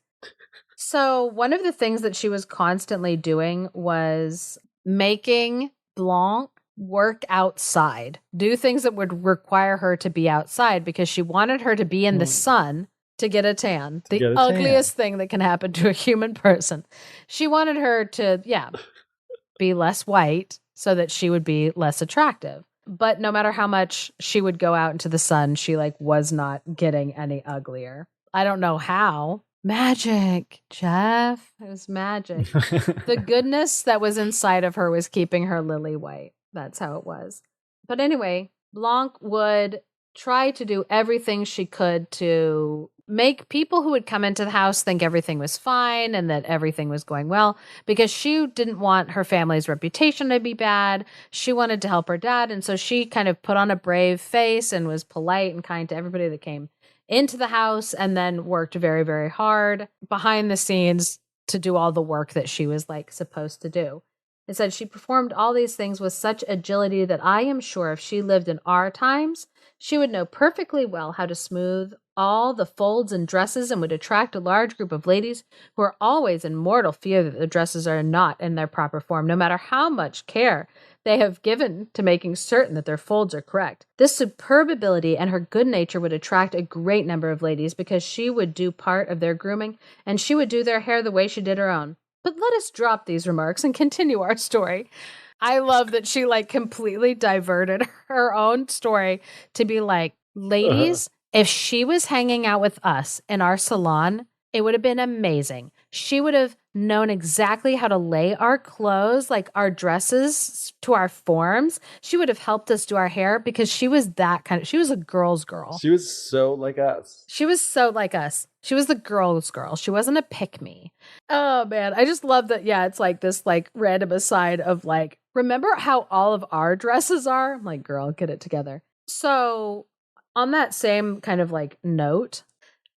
So one of the things that she was constantly doing was making Blanc work outside, do things that would require her to be outside because she wanted her to be in the sun to get a tan. The ugliest thing that can happen to a human person. She wanted her to, be less white so that she would be less attractive. But no matter how much she would go out into the sun, she was not getting any uglier. I don't know how. Magic, Geoff. It was magic. The goodness that was inside of her was keeping her lily white. That's how it was. But anyway, Blanc would try to do everything she could to make people who would come into the house think everything was fine and that everything was going well, because she didn't want her family's reputation to be bad. She wanted to help her dad. And so she kind of put on a brave face and was polite and kind to everybody that came into the house, and then worked very, very hard behind the scenes to do all the work that she was supposed to do. It said she performed all these things with such agility that I am sure if she lived in our times, she would know perfectly well how to smooth all the folds and dresses and would attract a large group of ladies who are always in mortal fear that the dresses are not in their proper form, no matter how much care they have given to making certain that their folds are correct. This superb ability and her good nature would attract a great number of ladies because she would do part of their grooming and she would do their hair the way she did her own. But let us drop these remarks and continue our story. I love that she completely diverted her own story to be ladies, if she was hanging out with us in our salon, it would have been amazing. She would have known exactly how to lay our clothes, our dresses to our forms. She would have helped us do our hair because she was she was a girl's girl. She was so like us. She was so like us. She was the girl's girl. She wasn't a pick-me. Oh man, I just love that. Yeah, it's this random aside of remember how all of our dresses are? I'm like, girl, get it together. So on that same kind of note,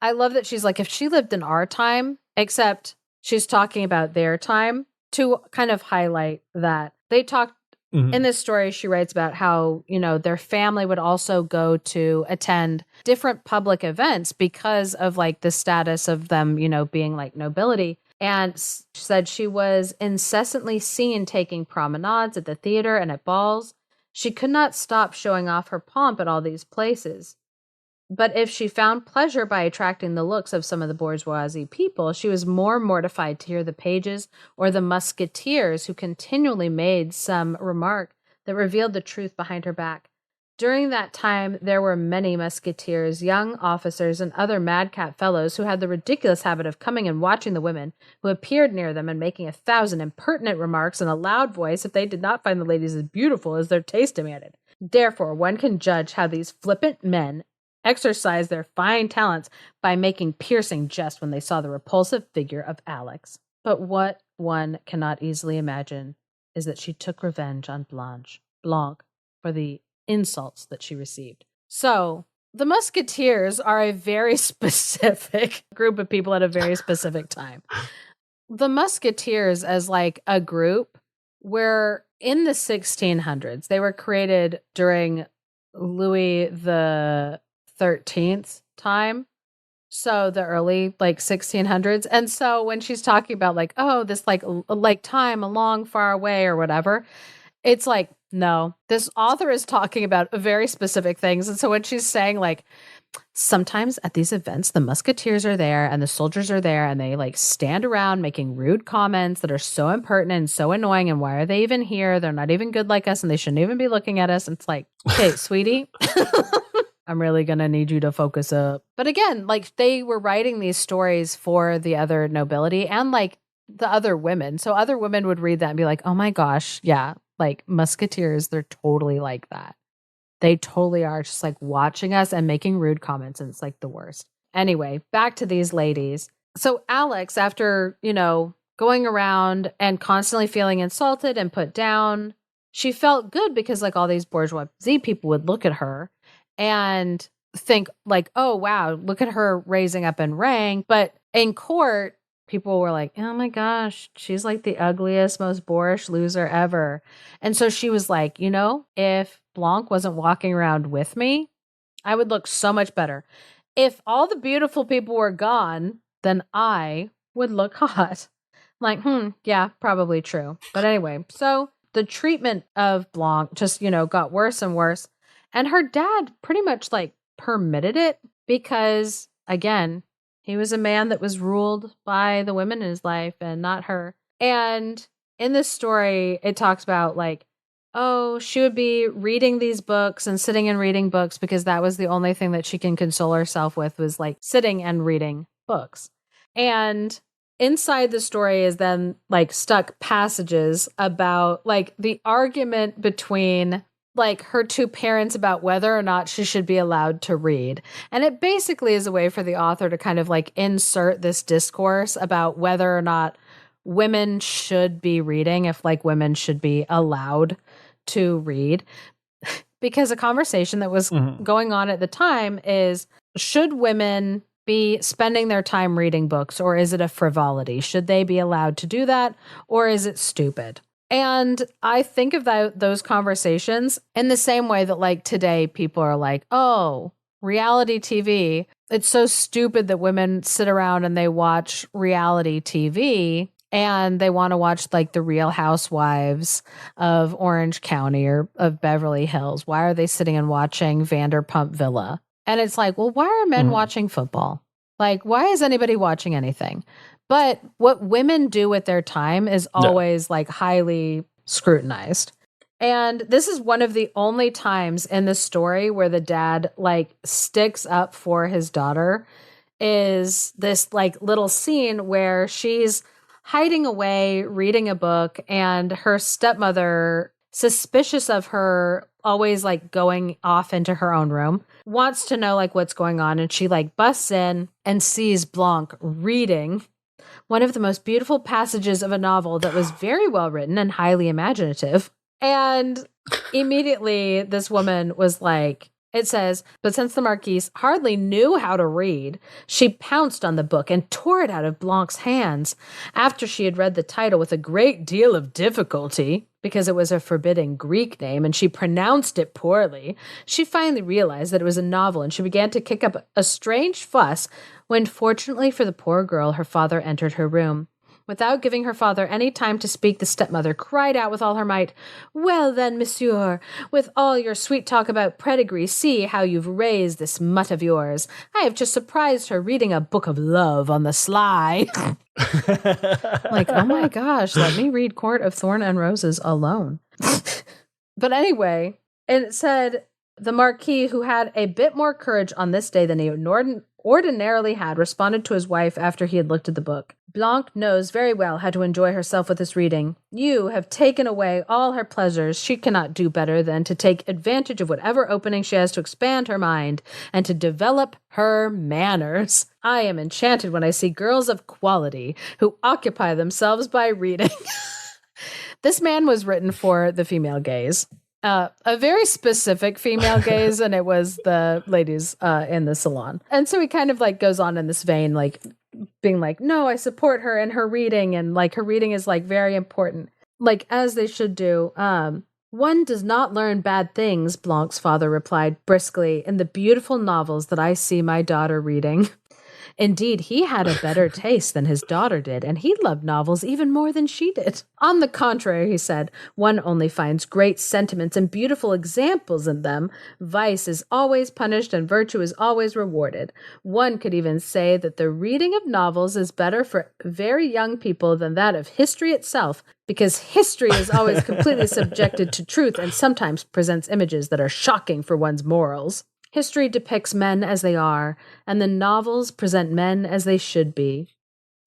I love that she's if she lived in our time, except she's talking about their time to kind of highlight that they talked in this story. She writes about how, their family would also go to attend different public events because of the status of them, being nobility. And she said she was incessantly seen taking promenades at the theater and at balls. She could not stop showing off her pomp at all these places. But if she found pleasure by attracting the looks of some of the bourgeoisie people, she was more mortified to hear the pages or the musketeers who continually made some remark that revealed the truth behind her back. During that time, there were many musketeers, young officers, and other madcap fellows who had the ridiculous habit of coming and watching the women who appeared near them and making 1,000 impertinent remarks in a loud voice if they did not find the ladies as beautiful as their taste demanded. Therefore, one can judge how these flippant men exercise their fine talents by making piercing jest when they saw the repulsive figure of Alex. But what one cannot easily imagine is that she took revenge on Blanc for the insults that she received. So the musketeers are a very specific group of people at a very specific time. The musketeers as a group were in the 1600s. They were created during Louis the 13th time. So the early 1600s. And so when she's talking about this time a long far away or whatever, it's no, this author is talking about very specific things. And so when she's saying sometimes at these events, the musketeers are there and the soldiers are there and they stand around making rude comments that are so impertinent and so annoying. And why are they even here? They're not even good like us and they shouldn't even be looking at us. And it's okay, sweetie, I'm really going to need you to focus up. But again, they were writing these stories for the other nobility and the other women. So other women would read that and be like, oh my gosh, yeah, musketeers, they're totally like that. They totally are just watching us and making rude comments. And it's the worst. Anyway, back to these ladies. So Alex, after, going around and constantly feeling insulted and put down, she felt good because all these bourgeoisie people would look at her and think oh, wow, look at her raising up in rank. But in court, people were like, oh my gosh, she's like the ugliest, most boorish loser ever. And so she was like, if Blanc wasn't walking around with me, I would look so much better. If all the beautiful people were gone, then I would look hot. Like, yeah, probably true. But anyway, so the treatment of Blanc just, got worse and worse. And her dad pretty much like permitted it because, again, he was a man that was ruled by the women in his life and not her. And in this story, it talks about like, oh, she would be reading these books and sitting and reading books because that was the only thing that she can console herself with was like sitting and reading books. And inside the story is then like stuck passages about like the argument between like her two parents about whether or not she should be allowed to read. And it basically is a way for the author to kind of like insert this discourse about whether or not women should be reading, if like women should be allowed to read. Because a conversation that was going on at the time is, should women be spending their time reading books, or is it a frivolity? Should they be allowed to do that, or is it stupid? And I think of those conversations in the same way that like today people are like, oh, reality TV. It's so stupid that women sit around and they watch reality TV and they want to watch like the Real Housewives of Orange County or of Beverly Hills. Why are they sitting and watching Vanderpump Villa? And it's like, well, why are men watching football? Like, why is anybody watching anything? But what women do with their time is always like highly scrutinized. And this is one of the only times in the story where the dad like sticks up for his daughter, is this like little scene where she's hiding away, reading a book, and her stepmother, suspicious of her always like going off into her own room, wants to know like what's going on. And she like busts in and sees Blanc reading one of the most beautiful passages of a novel that was very well written and highly imaginative. And immediately this woman was like, it says, but since the Marquise hardly knew how to read, she pounced on the book and tore it out of Blanc's hands. After she had read the title with a great deal of difficulty, because it was a forbidding Greek name and she pronounced it poorly, she finally realized that it was a novel and she began to kick up a strange fuss when, fortunately for the poor girl, her father entered her room. Without giving her father any time to speak, the stepmother cried out with all her might, "Well then, monsieur, with all your sweet talk about pedigree, see how you've raised this mutt of yours. I have just surprised her reading a book of love on the sly." Like, oh my gosh, let me read Court of Thorn and Roses alone. But anyway, and it said, the Marquis, who had a bit more courage on this day than he ordinarily had, responded to his wife after he had looked at the book. "Blanc knows very well how to enjoy herself with this reading. You have taken away all her pleasures. She cannot do better than to take advantage of whatever opening she has to expand her mind and to develop her manners. I am enchanted when I see girls of quality who occupy themselves by reading." This man was written for the female gaze. A very specific female gaze, and it was the ladies in the salon. And so he kind of like goes on in this vein, like being like, no, I support her in her reading, and like her reading is like very important, like as they should do. One does not learn bad things, Blanc's father replied briskly, in the beautiful novels that I see my daughter reading. Indeed, he had a better taste than his daughter did, and he loved novels even more than she did. On the contrary, he said, one only finds great sentiments and beautiful examples in them. Vice is always punished and virtue is always rewarded. One could even say that the reading of novels is better for very young people than that of history itself, because history is always completely subjected to truth and sometimes presents images that are shocking for one's morals. History depicts men as they are, and the novels present men as they should be.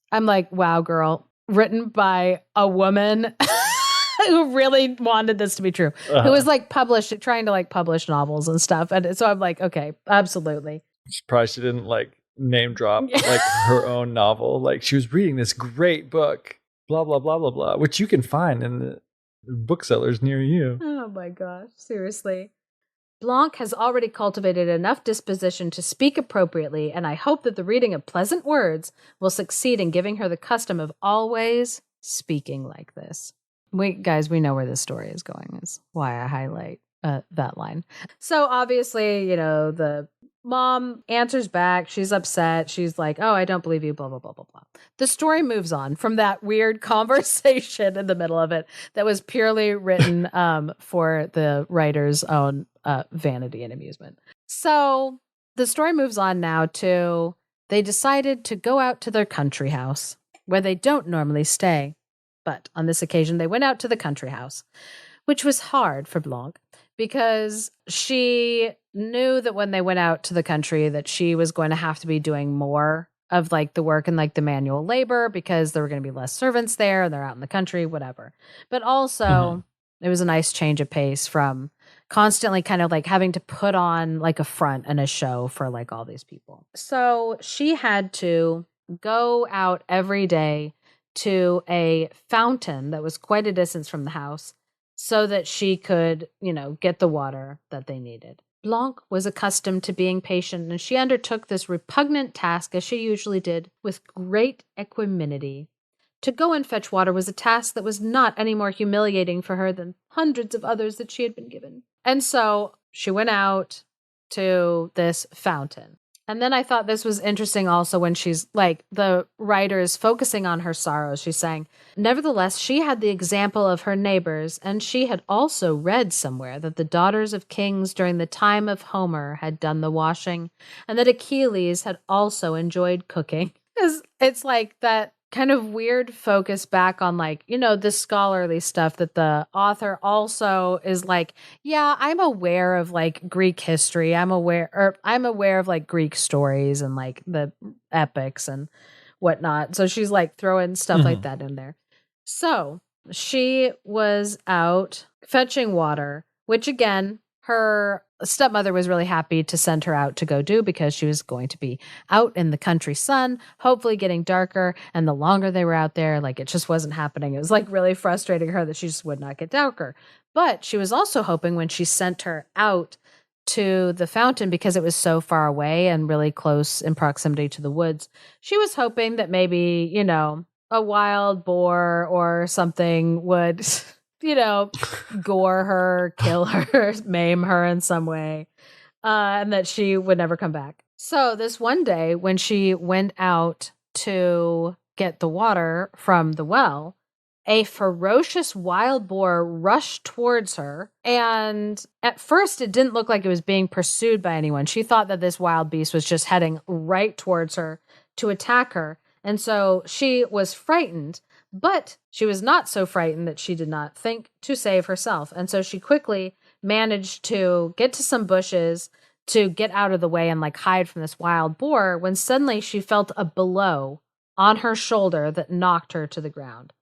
I'm like, wow, girl. Written by a woman who really wanted this to be true. Who was like trying to like publish novels and stuff. And so I'm like, okay, absolutely. I'm surprised she didn't like name drop like her own novel. Like she was reading this great book, blah, blah, blah, blah, blah, which you can find in the booksellers near you. Oh my gosh, seriously. Blanc has already cultivated enough disposition to speak appropriately, and I hope that the reading of pleasant words will succeed in giving her the custom of always speaking like this. We know where this story is going, is why I highlight that line. So obviously, the mom answers back. She's upset. She's like, oh, I don't believe you, blah, blah, blah, blah, blah. The story moves on from that weird conversation in the middle of it that was purely written for the writer's own vanity and amusement. So the story moves on now to they decided to go out to their country house where they don't normally stay. But on this occasion, they went out to the country house, which was hard for Blanc because she knew that when they went out to the country that she was going to have to be doing more of like the work and like the manual labor because there were going to be less servants there and they're out in the country, whatever. But also it was a nice change of pace from constantly kind of like having to put on like a front and a show for like all these people. So she had to go out every day to a fountain that was quite a distance from the house so that she could, get the water that they needed. Blanc was accustomed to being patient, and she undertook this repugnant task, as she usually did, with great equanimity. To go and fetch water was a task that was not any more humiliating for her than hundreds of others that she had been given. And so she went out to this fountain. And then I thought this was interesting also when she's like, the writer is focusing on her sorrows. She's saying, nevertheless, she had the example of her neighbors, and she had also read somewhere that the daughters of kings during the time of Homer had done the washing, and that Achilles had also enjoyed cooking. It's like that kind of weird focus back on like, the scholarly stuff that the author also is like, yeah, I'm aware of like Greek history. I'm aware of like Greek stories and like the epics and whatnot. So she's like throwing stuff like that in there. So she was out fetching water, which again, her stepmother was really happy to send her out to go do because she was going to be out in the country sun, hopefully getting darker. And the longer they were out there, like it just wasn't happening. It was like really frustrating her that she just would not get darker. But she was also hoping when she sent her out to the fountain, because it was so far away and really close in proximity to the woods, she was hoping that maybe, a wild boar or something would gore her, kill her, maim her in some way, and that she would never come back. So this one day when she went out to get the water from the well, a ferocious wild boar rushed towards her. And at first it didn't look like it was being pursued by anyone. She thought that this wild beast was just heading right towards her to attack her. And so she was frightened. But she was not so frightened that she did not think to save herself. And so she quickly managed to get to some bushes to get out of the way and like hide from this wild boar when suddenly she felt a blow on her shoulder that knocked her to the ground.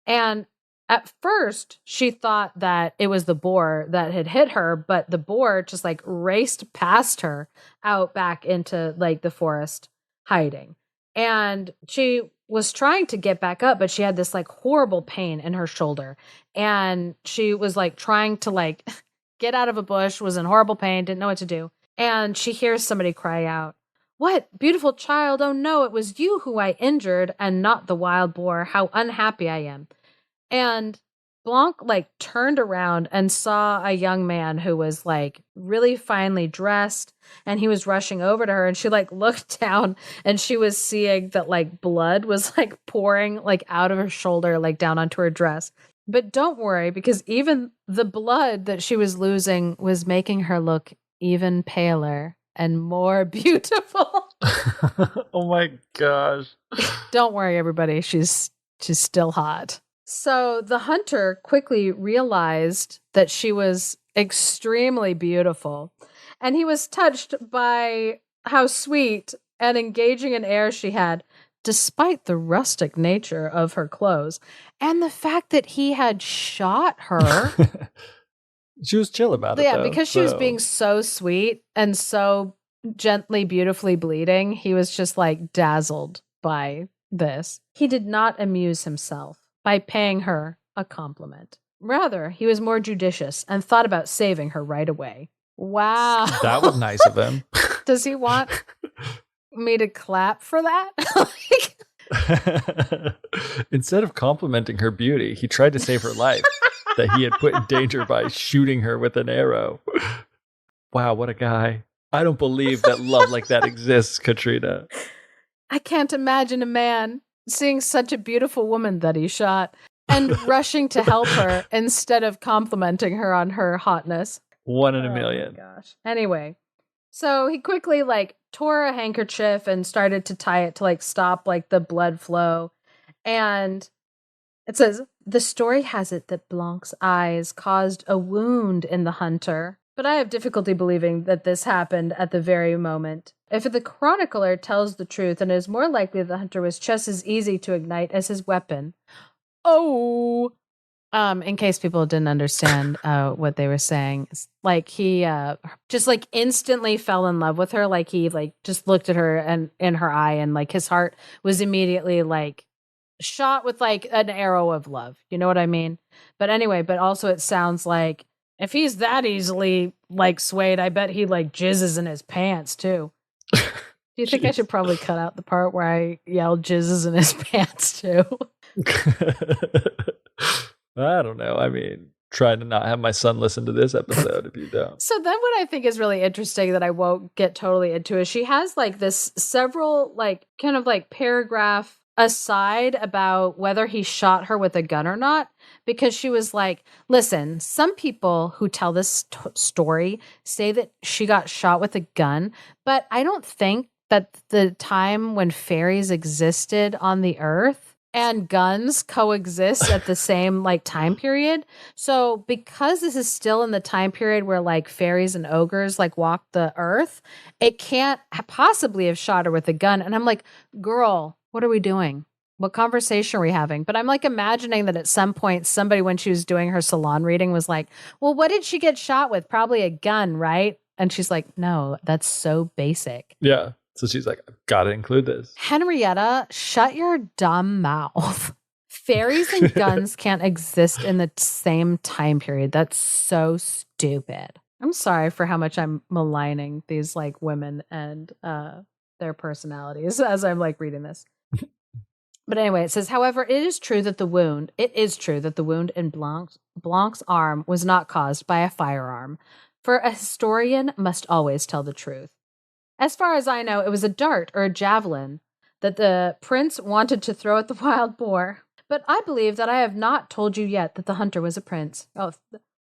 And at first she thought that it was the boar that had hit her, but the boar just like raced past her out back into like the forest hiding. And she was trying to get back up, but she had this like horrible pain in her shoulder. And she was like trying to like get out of a bush, was in horrible pain, didn't know what to do. And she hears somebody cry out, "What, beautiful child? Oh no, it was you who I injured and not the wild boar. How unhappy I am." And Blanc like turned around and saw a young man who was like really finely dressed, and he was rushing over to her, and she like looked down and she was seeing that like blood was like pouring like out of her shoulder, like down onto her dress. But don't worry, because even the blood that she was losing was making her look even paler and more beautiful. Oh my gosh. Don't worry, everybody. She's still hot. So the hunter quickly realized that she was extremely beautiful, and he was touched by how sweet and engaging an air she had, despite the rustic nature of her clothes, and the fact that he had shot her. She was chill about it, Yeah, though, because she was being so sweet and so gently, beautifully bleeding, he was just like dazzled by this. He did not amuse himself by paying her a compliment. Rather, he was more judicious and thought about saving her right away. Wow. That was nice of him. Does he want me to clap for that? Instead of complimenting her beauty, he tried to save her life that he had put in danger by shooting her with an arrow. Wow, what a guy. I don't believe that love like that exists, Katrina. I can't imagine a man seeing such a beautiful woman that he shot and rushing to help her instead of complimenting her on her hotness. 1 in a million. Oh my gosh. Anyway, so he quickly tore a handkerchief and started to tie it to stop the blood flow. And it says, the story has it that Blanc's eyes caused a wound in the hunter, but I have difficulty believing that this happened at the very moment. If the chronicler tells the truth, then it is more likely the hunter was just as easy to ignite as his weapon. Oh! In case people didn't understand what they were saying, he just instantly fell in love with her. He just looked at her and in her eye, and his heart was immediately shot with an arrow of love. You know what I mean? But anyway, but also it sounds like if he's that easily swayed, I bet he jizzes in his pants too. Do you think I should probably cut out the part where I yelled jizzes in his pants too? I don't know. I mean, try to not have my son listen to this episode if you don't. So then what I think is really interesting that I won't get totally into is she has this several kind of paragraph aside about whether he shot her with a gun or not, because she was listen, some people who tell this story say that she got shot with a gun, but I don't think that the time when fairies existed on the earth and guns coexist at the same time period. So because this is still in the time period where fairies and ogres walk the earth, it can't possibly have shot her with a gun. And I'm like, girl, what are we doing? What conversation are we having? But I'm imagining that at some point somebody, when she was doing her Salon reading, was like, well, what did she get shot with? Probably a gun, right? And she's like, no, that's so basic. Yeah. So she's like, I've got to include this. Henrietta, shut your dumb mouth. Fairies and guns can't exist in the same time period. That's so stupid. I'm sorry for how much I'm maligning these women and their personalities as I'm reading this. But anyway, it says, however, it is true that the wound in Blanc's arm was not caused by a firearm, for a historian must always tell the truth. As far as I know, it was a dart or a javelin that the prince wanted to throw at the wild boar. But I believe that I have not told you yet that the hunter was a prince. Oh,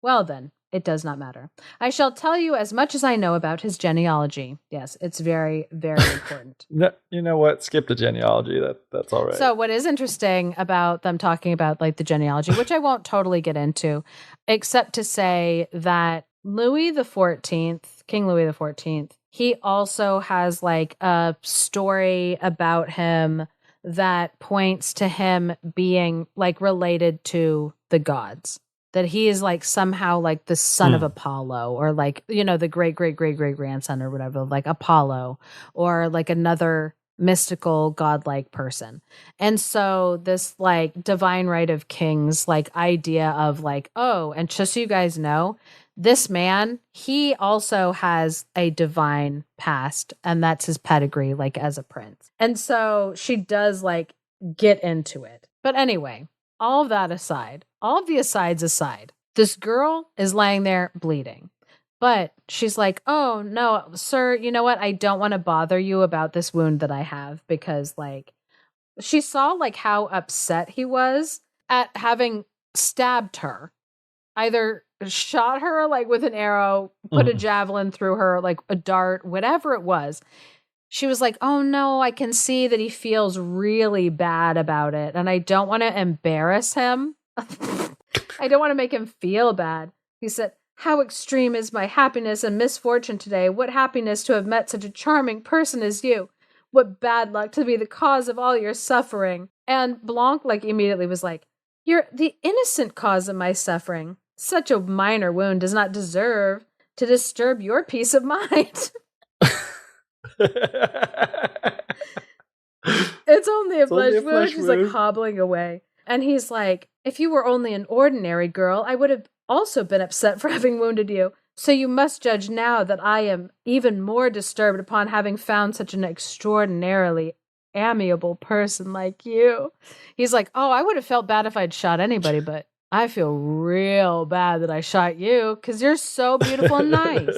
well then, it does not matter. I shall tell you as much as I know about his genealogy. Yes, it's very, very important. No, you know what? Skip the genealogy. That's all right. So what is interesting about them talking about the genealogy, which I won't totally get into, except to say that King Louis XIV, he also has a story about him that points to him being related to the gods. That he is somehow the son of Apollo, or the great grandson or whatever, Apollo, or another mystical godlike person. And so this divine right of kings idea of oh, and just so you guys know, this man, he also has a divine past, and that's his pedigree as a prince. And so she does get into it. But anyway, all of that aside, all of the asides aside, this girl is lying there bleeding. But she's like, oh, no, sir, you know what? I don't want to bother you about this wound that I have, because she saw how upset he was at having stabbed her. Either shot her with an arrow, put a javelin through her, a dart, whatever it was. She was like, oh no, I can see that he feels really bad about it, and I don't want to embarrass him. I don't want to make him feel bad. He said, how extreme is my happiness and misfortune today. What happiness to have met such a charming person as you. What bad luck to be the cause of all your suffering. And Blanc immediately was like, you're the innocent cause of my suffering. Such a minor wound does not deserve to disturb your peace of mind. It's only a flesh wound. She's hobbling away. And he's like, if you were only an ordinary girl, I would have also been upset for having wounded you. So you must judge now that I am even more disturbed upon having found such an extraordinarily amiable person like you. He's like, oh, I would have felt bad if I'd shot anybody, but I feel real bad that I shot you because you're so beautiful and nice.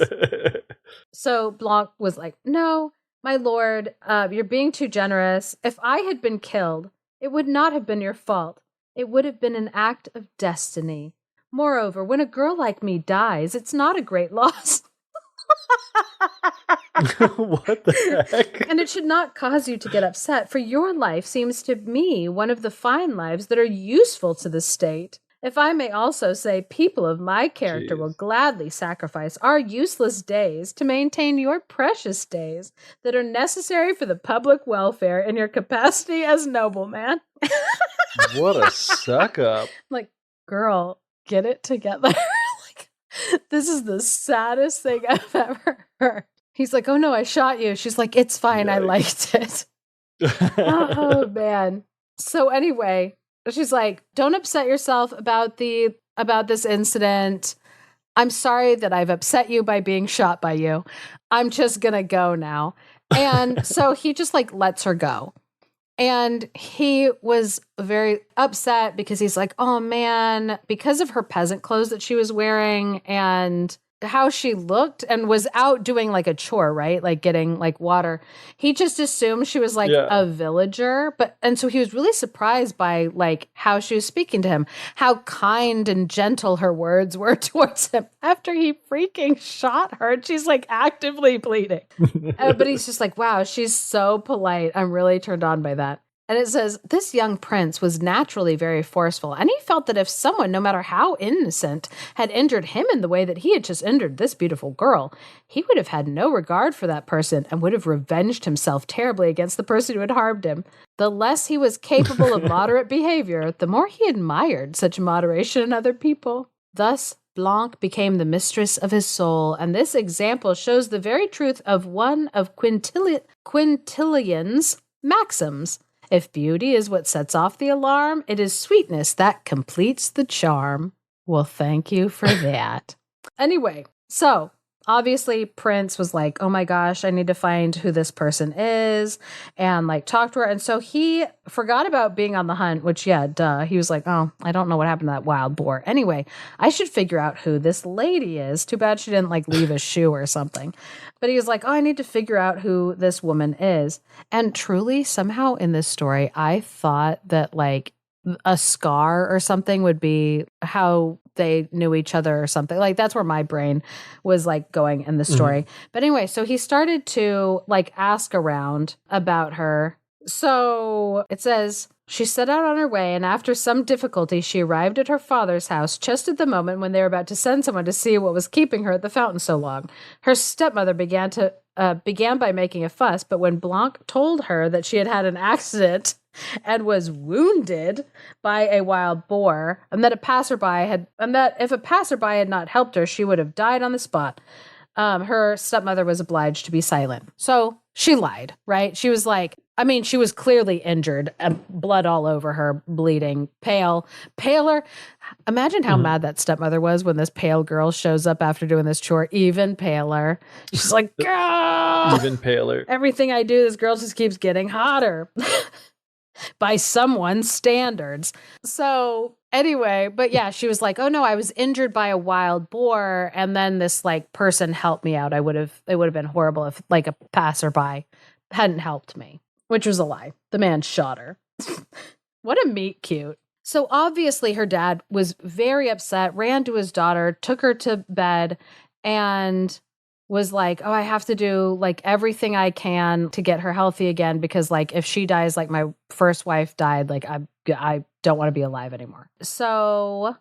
So Blanc was like, no, my lord, you're being too generous. If I had been killed, it would not have been your fault. It would have been an act of destiny. Moreover, when a girl like me dies, it's not a great loss. What the heck? And it should not cause you to get upset, for your life seems to me one of the fine lives that are useful to the state. If I may also say, people of my character will gladly sacrifice our useless days to maintain your precious days that are necessary for the public welfare in your capacity as nobleman. What a suck up. Like, girl, get it together. Like, this is the saddest thing I've ever heard. He's like, oh no, I shot you. She's like, it's fine. Yikes. I liked it. Oh man. So anyway, she's like, don't upset yourself about this incident. I'm sorry that I've upset you by being shot by you. I'm just gonna go now. And so he just like lets her go. And he was very upset because he's like, oh man, because of her peasant clothes that she was wearing and how she looked and was out doing like a chore, right? Like getting like water. He just assumed she was like a villager. And so he was really surprised by like how she was speaking to him, how kind and gentle her words were towards him after he freaking shot her. And she's like actively bleeding. But he's just like, wow, she's so polite. I'm really turned on by that. And it says, this young prince was naturally very forceful, and he felt that if someone, no matter how innocent, had injured him in the way that he had just injured this beautiful girl, he would have had no regard for that person and would have revenged himself terribly against the person who had harmed him. The less he was capable of moderate behavior, the more he admired such moderation in other people. Thus, Blanc became the mistress of his soul, and this example shows the very truth of one of Quintilian's maxims. If beauty is what sets off the alarm, it is sweetness that completes the charm. Well, thank you for that. Anyway, so obviously Prince was like, oh my gosh, I need to find who this person is and like talk to her. And so he forgot about being on the hunt, which duh. He was like, oh, I don't know what happened to that wild boar. Anyway, I should figure out who this lady is. Too bad she didn't like leave a shoe or something. But he was like, oh, I need to figure out who this woman is. And truly, somehow in this story, I thought that like a scar or something would be how they knew each other or something. Like that's where my brain was like going in the story. Mm-hmm. But anyway, so he started to like ask around about her. So it says, she set out on her way, and after some difficulty, she arrived at her father's house just at the moment when they were about to send someone to see what was keeping her at the fountain so long. Her stepmother began by making a fuss, but when Blanc told her that she had had an accident and was wounded by a wild boar, and that if a passerby had not helped her, she would have died on the spot, her stepmother was obliged to be silent. So she lied, right? She was like, I mean, she was clearly injured, blood all over her, bleeding, paler. Imagine how mad that stepmother was when this pale girl shows up after doing this chore, even paler. She's like, even paler. Everything I do, this girl just keeps getting hotter by someone's standards. So anyway, but yeah, she was like, oh no, I was injured by a wild boar. And then this like person helped me out. It would have been horrible if like a passerby hadn't helped me. Which was a lie. The man shot her. What a meet cute. So obviously her dad was very upset, ran to his daughter, took her to bed, and was like, oh, I have to do like everything I can to get her healthy again, because like if she dies like my first wife died, like I don't want to be alive anymore. So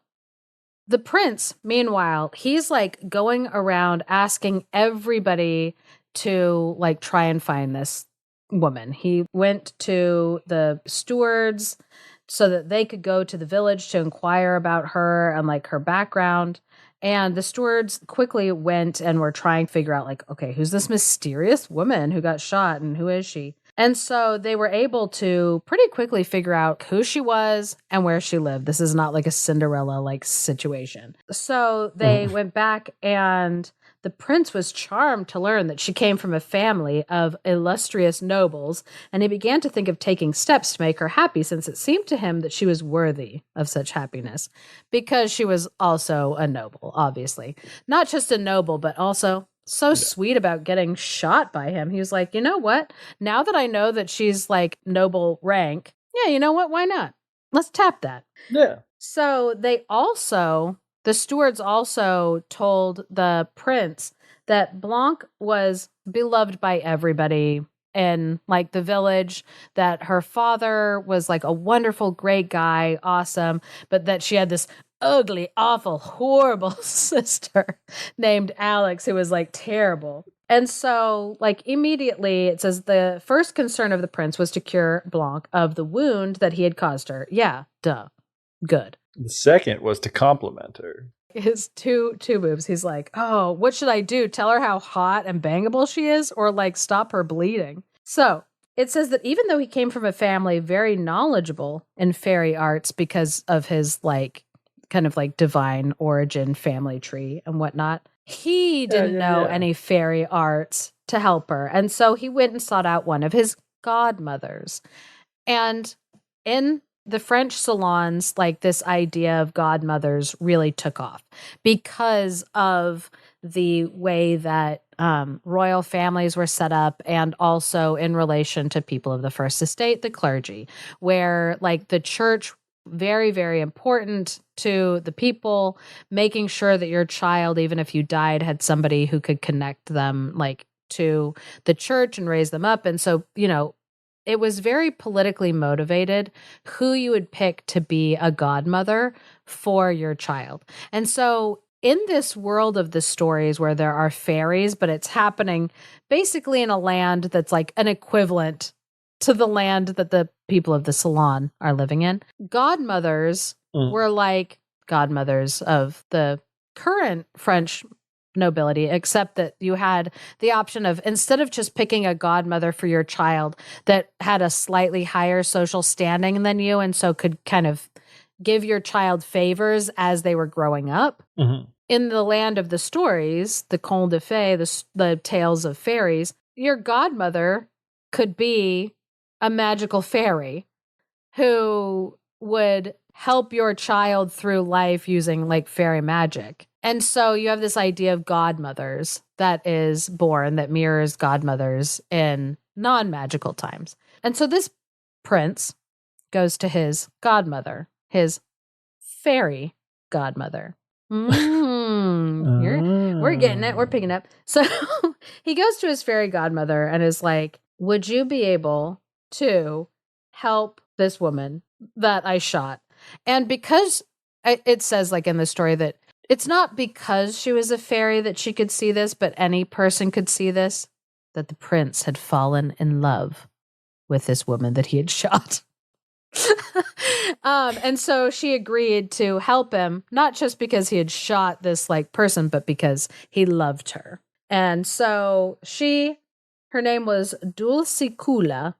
the prince, meanwhile, he's like going around asking everybody to like try and find this woman. He went to the stewards so that they could go to the village to inquire about her and like her background. And the stewards quickly went and were trying to figure out like, okay, who's this mysterious woman who got shot and who is she? And so they were able to pretty quickly figure out who she was and where she lived. This is not like a Cinderella-like situation. So they went back, and the prince was charmed to learn that she came from a family of illustrious nobles, and he began to think of taking steps to make her happy, since it seemed to him that she was worthy of such happiness, because she was also a noble, obviously. Not just a noble, but also so sweet about getting shot by him. He was like, you know what? Now that I know that she's like noble rank, yeah, you know what? Why not? Let's tap that. Yeah. So the stewards also told the prince that Blanc was beloved by everybody in like the village, that her father was like a wonderful, great guy, awesome, but that she had this ugly, awful, horrible sister named Alex who was like terrible. And so, like, immediately it says the first concern of the prince was to cure Blanc of the wound that he had caused her. Yeah, duh. Good. The second was to compliment her. His two moves. He's like, oh, what should I do? Tell her how hot and bangable she is, or like stop her bleeding? So it says that even though he came from a family very knowledgeable in fairy arts because of his like kind of like divine origin family tree and whatnot, he didn't know any fairy arts to help her. And so he went and sought out one of his godmothers. And in the French salons, like this idea of godmothers really took off because of the way that royal families were set up, and also in relation to people of the first estate, the clergy, where like the church, very, very important to the people, making sure that your child, even if you died, had somebody who could connect them like to the church and raise them up. And so, you know, it was very politically motivated who you would pick to be a godmother for your child. And so in this world of the stories where there are fairies, but it's happening basically in a land that's like an equivalent to the land that the people of the Salon are living in, godmothers were like godmothers of the current French nobility, except that you had the option of, instead of just picking a godmother for your child that had a slightly higher social standing than you, and so could kind of give your child favors as they were growing up. In the land of the stories, the contes de fées, the tales of fairies, your godmother could be a magical fairy who would help your child through life using like fairy magic. And so you have this idea of godmothers that is born that mirrors godmothers in non-magical times. And so this prince goes to his godmother, his fairy godmother. We're getting it. We're picking up. So he goes to his fairy godmother and is like, would you be able to help this woman that I shot? And because it says like in the story that it's not because she was a fairy that she could see this, but any person could see this, that the prince had fallen in love with this woman that he had shot. And so she agreed to help him, not just because he had shot this like person, but because he loved her. And so her name was Dulcicula.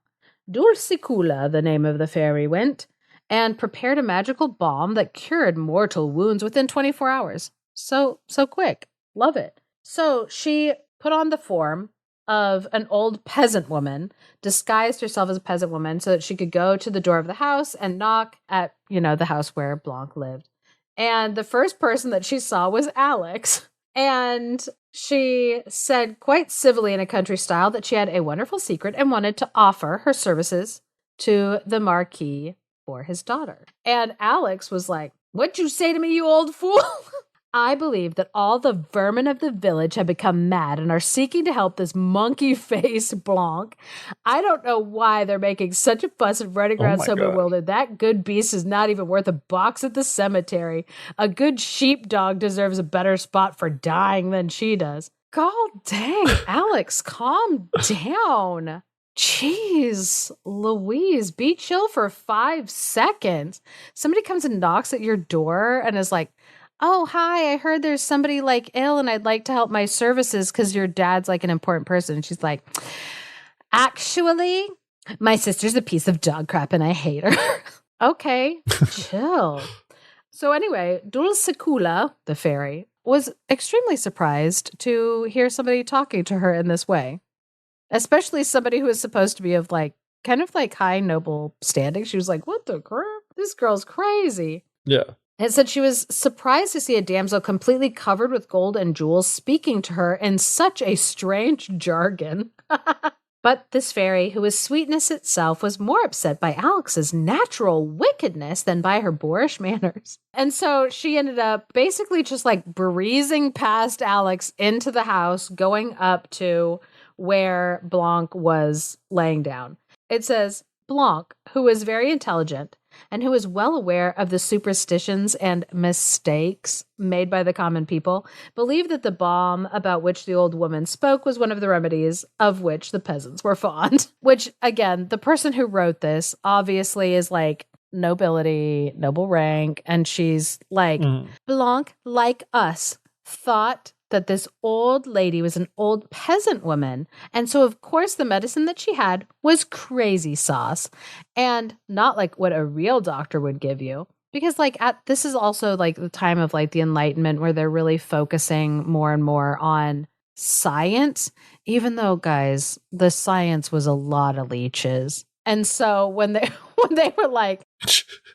Dulcicula, the name of the fairy, went and prepared a magical balm that cured mortal wounds within 24 hours. So quick. Love it. So she put on the form of an old peasant woman, disguised herself as a peasant woman so that she could go to the door of the house and knock at, the house where Blanc lived. And the first person that she saw was Alex. And she said quite civilly in a country style that she had a wonderful secret and wanted to offer her services to the Marquis for his daughter. And Alex was like, what'd you say to me, you old fool? I believe that all the vermin of the village have become mad and are seeking to help this monkey-faced Blanc. I don't know why they're making such a fuss and running around so bewildered. That good beast is not even worth a box at the cemetery. A good sheepdog deserves a better spot for dying than she does. God dang, Alex, calm down. Jeez, Louise, be chill for 5 seconds. Somebody comes and knocks at your door and is like, oh, hi, I heard there's somebody like ill and I'd like to help my services because your dad's like an important person. And she's like, actually, My sister's a piece of dog crap and I hate her. Okay, chill. So anyway, Dulcicula, the fairy, was extremely surprised to hear somebody talking to her in this way, especially somebody who was supposed to be of like kind of like high noble standing. She was like, what the crap? This girl's crazy. Yeah. It said she was surprised to see a damsel completely covered with gold and jewels speaking to her in such a strange jargon. But this fairy, who was sweetness itself, was more upset by Alex's natural wickedness than by her boorish manners. And so she ended up basically just like breezing past Alex into the house, going up to where Blanc was laying down. It says, Blanc, who was very intelligent and who was well aware of the superstitions and mistakes made by the common people, believed that the balm about which the old woman spoke was one of the remedies of which the peasants were fond. Which, again, the person who wrote this obviously is like nobility, noble rank, and she's like, Blanc, like us, thought that this old lady was an old peasant woman. And so, of course, the medicine that she had was crazy sauce and not like what a real doctor would give you. Because like this is also like the time of like the Enlightenment where they're really focusing more and more on science, even though, guys, the science was a lot of leeches. And so when they were like,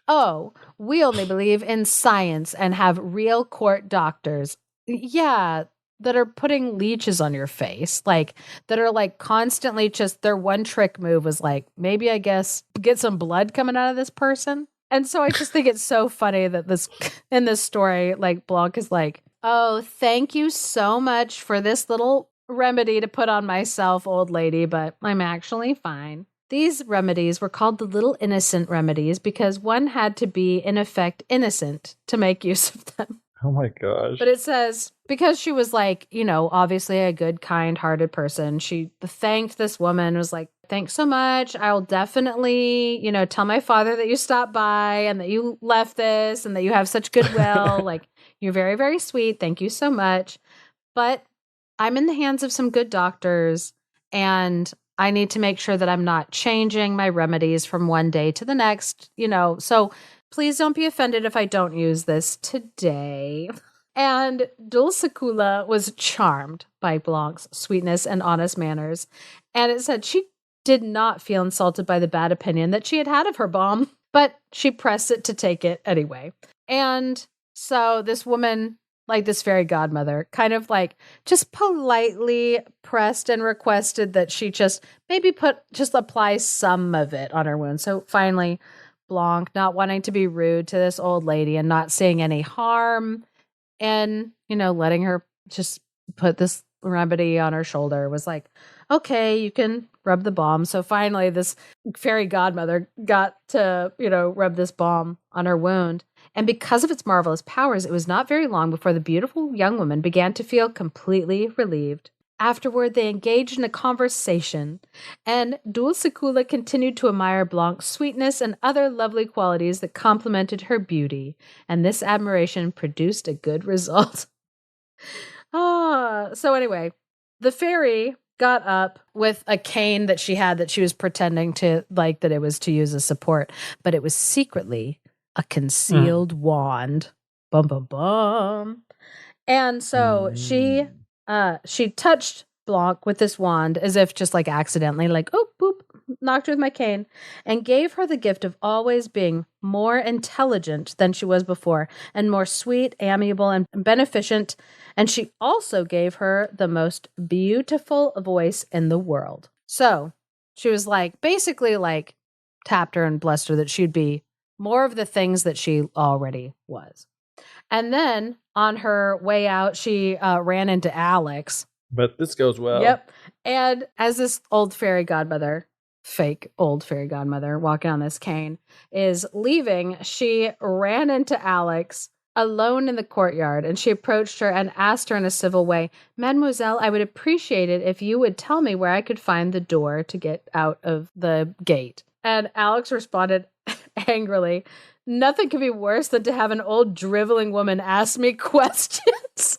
oh, we only believe in science and have real court doctors. Yeah, that are putting leeches on your face, like that are like constantly just their one trick move was like, maybe I guess get some blood coming out of this person. And so I just think it's so funny that this in this story, like Blanc is like, oh, thank you so much for this little remedy to put on myself, old lady, but I'm actually fine. These remedies were called the little innocent remedies because one had to be, in effect, innocent to make use of them. Oh my gosh. But it says, because she was like, you know, obviously a good, kind-hearted person, she thanked this woman, was like, thanks so much. I'll definitely, you know, tell my father that you stopped by and that you left this and that you have such goodwill. Like, you're very, very sweet. Thank you so much. But I'm in the hands of some good doctors and I need to make sure that I'm not changing my remedies from one day to the next, you know, so please don't be offended if I don't use this today. And Dulcicula was charmed by Blanc's sweetness and honest manners. And it said she did not feel insulted by the bad opinion that she had of her balm, but she pressed it to take it anyway. And so this woman, like this fairy godmother, kind of like just politely pressed and requested that she just maybe apply some of it on her wound. So finally, Blanc, not wanting to be rude to this old lady and not seeing any harm and, you know, letting her just put this remedy on her shoulder, was like, okay, you can rub the balm. So finally, this fairy godmother got to, you know, rub this balm on her wound. And because of its marvelous powers, it was not very long before the beautiful young woman began to feel completely relieved. Afterward, they engaged in a conversation, and Dulcicula continued to admire Blanc's sweetness and other lovely qualities that complemented her beauty, and this admiration produced a good result. So anyway, the fairy got up with a cane that she had that she was pretending to like that it was to use as support, but it was secretly a concealed wand. Bum, bum, bum. And so she touched Blanc with this wand as if just like accidentally, like, oh, boop, knocked her with my cane, and gave her the gift of always being more intelligent than she was before and more sweet, amiable, and beneficent. And she also gave her the most beautiful voice in the world. So she was like, basically like tapped her and blessed her that she'd be more of the things that she already was. And then on her way out, she ran into Alex. But this goes well. Yep. And as this old fairy godmother, fake old fairy godmother walking on this cane, is leaving, she ran into Alex alone in the courtyard, and she approached her and asked her in a civil way, Mademoiselle, I would appreciate it if you would tell me where I could find the door to get out of the gate. And Alex responded angrily, nothing could be worse than to have an old driveling woman ask me questions.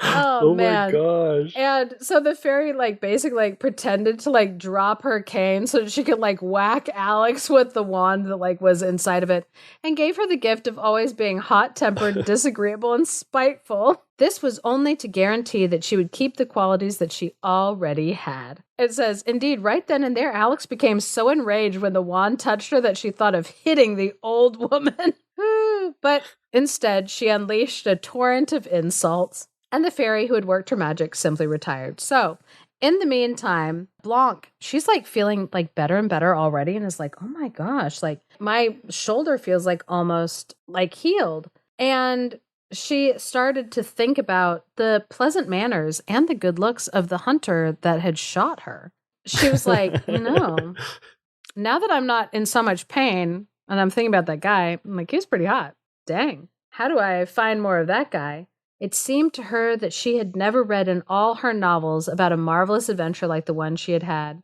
Love Oh man. my gosh. And so the fairy basically pretended to drop her cane so that she could whack Alex with the wand that was inside of it, and gave her the gift of always being hot-tempered, disagreeable, and spiteful. This was only to guarantee that she would keep the qualities that she already had. It says, indeed, right then and there, Alex became so enraged when the wand touched her that she thought of hitting the old woman. But instead, she unleashed a torrent of insults, and the fairy who had worked her magic simply retired. So, in the meantime, Blanc, she's feeling better and better already, and is oh my gosh, my shoulder feels almost healed. And she started to think about the pleasant manners and the good looks of the hunter that had shot her. She was now that I'm not in so much pain, and I'm thinking about that guy, I'm he was pretty hot. Dang. How do I find more of that guy? It seemed to her that she had never read in all her novels about a marvelous adventure like the one she had had.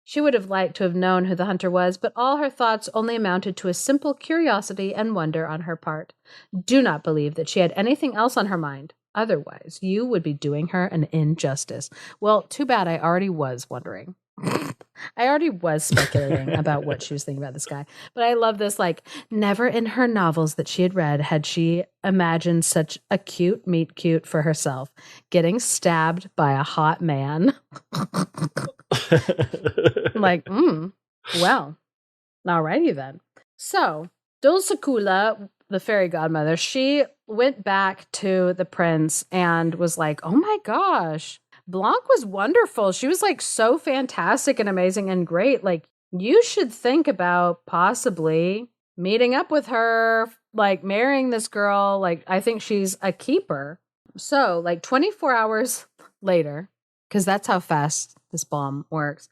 She would have liked to have known who the hunter was, but all her thoughts only amounted to a simple curiosity and wonder on her part. Do not believe that she had anything else on her mind. Otherwise, you would be doing her an injustice. Well, too bad I already was wondering. I already was speculating about what she was thinking about this guy. But I love this, never in her novels that she had read had she imagined such a cute meet cute for herself, getting stabbed by a hot man. Well, alrighty then. So, Dulcicula, the fairy godmother, she went back to the prince and was oh my gosh, Blanc was wonderful. She was so fantastic and amazing and great. You should think about possibly meeting up with her, marrying this girl. I think she's a keeper. So 24 hours later, because that's how fast this bomb works,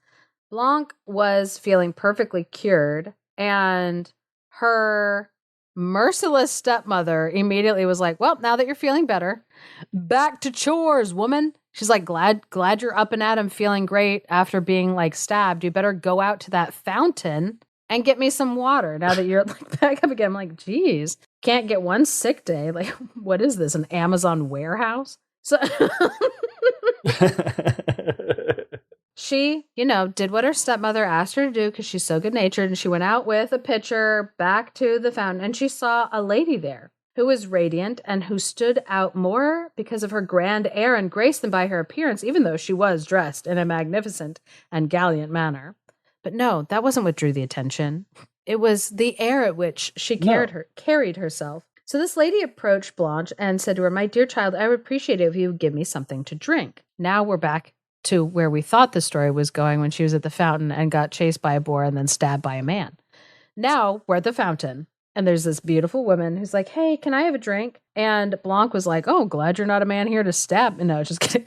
Blanc was feeling perfectly cured, and her merciless stepmother immediately was well, now that you're feeling better, back to chores, woman. She's glad you're up and at 'em, feeling great after being stabbed. You better go out to that fountain and get me some water now that you're back up again. I'm geez, can't get one sick day. What is this, an Amazon warehouse? So she, did what her stepmother asked her to do because she's so good-natured, and she went out with a pitcher back to the fountain, and she saw a lady there who was radiant and who stood out more because of her grand air and grace than by her appearance, even though she was dressed in a magnificent and gallant manner. But no, that wasn't what drew the attention. It was the air at which she carried herself. So this lady approached Blanche and said to her, "My dear child, I would appreciate it if you would give me something to drink." Now we're back to where we thought the story was going when she was at the fountain and got chased by a boar and then stabbed by a man. Now we're at the fountain, and there's this beautiful woman who's "Hey, can I have a drink?" And Blanc was "Oh, glad you're not a man here to stab." No, just kidding.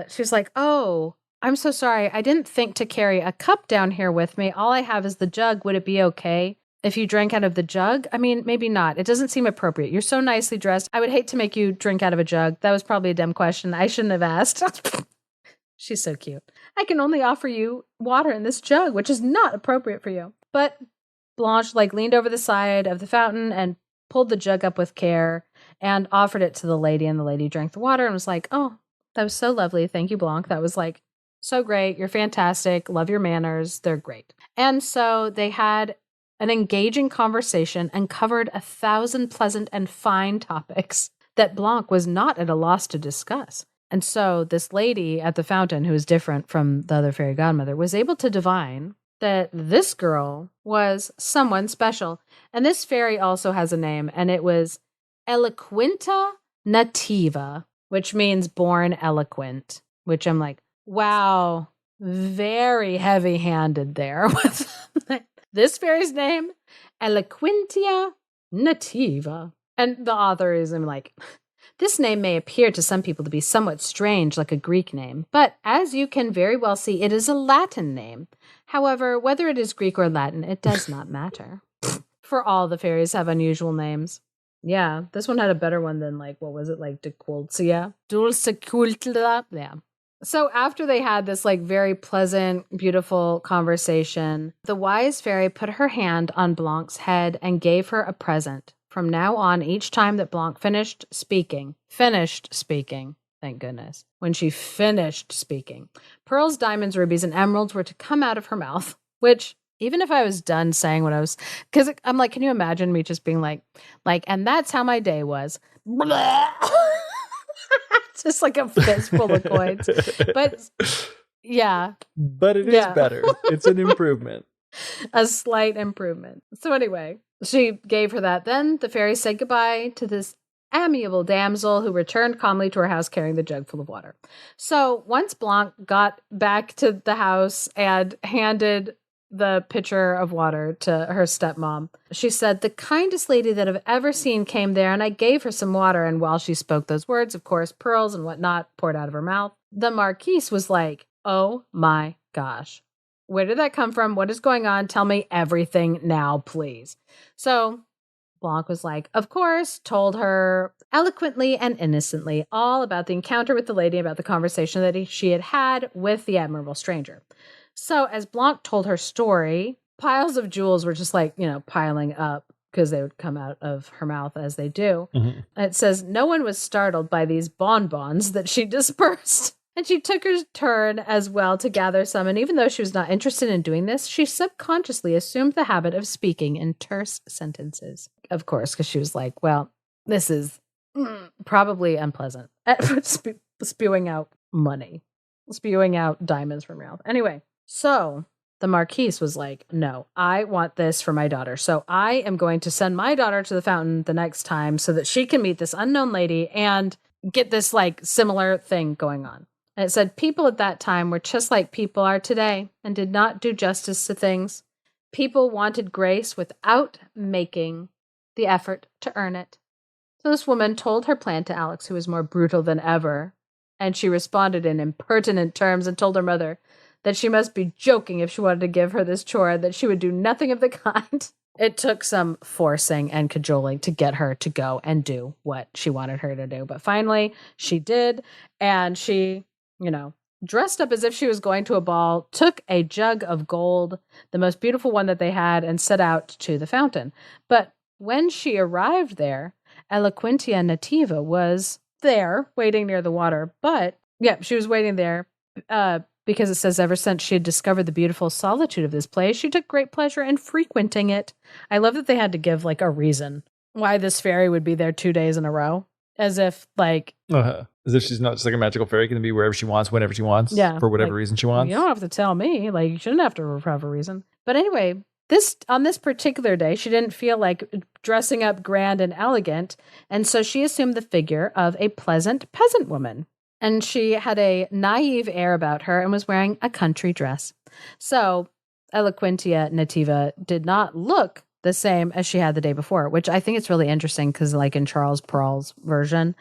She was "Oh, I'm so sorry. I didn't think to carry a cup down here with me. All I have is the jug. Would it be okay if you drank out of the jug? I mean, maybe not. It doesn't seem appropriate. You're so nicely dressed. I would hate to make you drink out of a jug. That was probably a dumb question. I shouldn't have asked." She's so cute. "I can only offer you water in this jug, which is not appropriate for you." But Blanche leaned over the side of the fountain and pulled the jug up with care and offered it to the lady, and the lady drank the water and was "Oh, that was so lovely. Thank you, Blanc. That was so great. You're fantastic. Love your manners. They're great." And so they had an engaging conversation and covered 1,000 pleasant and fine topics that Blanc was not at a loss to discuss. And so this lady at the fountain, who was different from the other fairy godmother, was able to divine that this girl was someone special. And this fairy also has a name, and it was Eloquenta Nativa, which means born eloquent, which I'm wow, very heavy-handed there with this fairy's name, Eloquentia Nativa. And the author is "This name may appear to some people to be somewhat strange, like a Greek name, but as you can very well see, it is a Latin name. However, whether it is Greek or Latin, it does not matter. For all the fairies have unusual names." Yeah, this one had a better one than what was it, Dequulcia? Dulciculta. Yeah. So after they had this very pleasant, beautiful conversation, the wise fairy put her hand on Blanc's head and gave her a present. From now on, each time that Blanc finished speaking, thank goodness, when she finished speaking. Pearls, diamonds, rubies, and emeralds were to come out of her mouth, which, even if I was done saying what I was, because I'm like, can you imagine me just being like, and that's how my day was. Just like a fistful of coins. But yeah. But it is better. It's an improvement. A slight improvement. So anyway, she gave her that. Then the fairy said goodbye to this amiable damsel who returned calmly to her house carrying the jug full of water. So once Blanc got back to the house and handed the pitcher of water to her stepmom, she said, "The kindest lady that I've ever seen came there, and I gave her some water." And while she spoke those words, of course, pearls and whatnot poured out of her mouth. The Marquise was like, "Oh my gosh. Where did that come from? What is going on? Tell me everything now, please." So Blanc was like, of course, told her eloquently and innocently all about the encounter with the lady, about the conversation that she had had with the admirable stranger. So as Blanc told her story, piles of jewels were just like, piling up because they would come out of her mouth as they do. Mm-hmm. It says, no one was startled by these bonbons that she dispersed. And she took her turn as well to gather some. And even though she was not interested in doing this, she subconsciously assumed the habit of speaking in terse sentences. Of course, because she was like, well, this is probably unpleasant. Spewing out money. Spewing out diamonds from her mouth. Anyway, so the Marquise was like, no, I want this for my daughter. So I am going to send my daughter to the fountain the next time so that she can meet this unknown lady and get this similar thing going on. And it said, people at that time were just like people are today and did not do justice to things. People wanted grace without making the effort to earn it. So this woman told her plan to Alex, who was more brutal than ever. And she responded in impertinent terms and told her mother that she must be joking if she wanted to give her this chore, that she would do nothing of the kind. It took some forcing and cajoling to get her to go and do what she wanted her to do. But finally, she did. And she, dressed up as if she was going to a ball, took a jug of gold, the most beautiful one that they had, and set out to the fountain. But when she arrived there, Eloquentia Nativa was there, waiting near the water. But, she was waiting there because it says ever since she had discovered the beautiful solitude of this place, she took great pleasure in frequenting it. I love that they had to give, a reason why this fairy would be there 2 days in a row. As if, As if she's not just a magical fairy, can be wherever she wants, whenever she wants, for whatever reason she wants. You don't have to tell me. You shouldn't have to have a reason. But anyway, on this particular day, she didn't feel like dressing up grand and elegant, and so she assumed the figure of a pleasant peasant woman. And she had a naive air about her and was wearing a country dress. So Eloquentia Nativa did not look the same as she had the day before, which I think it's really interesting because in Charles Perrault's version,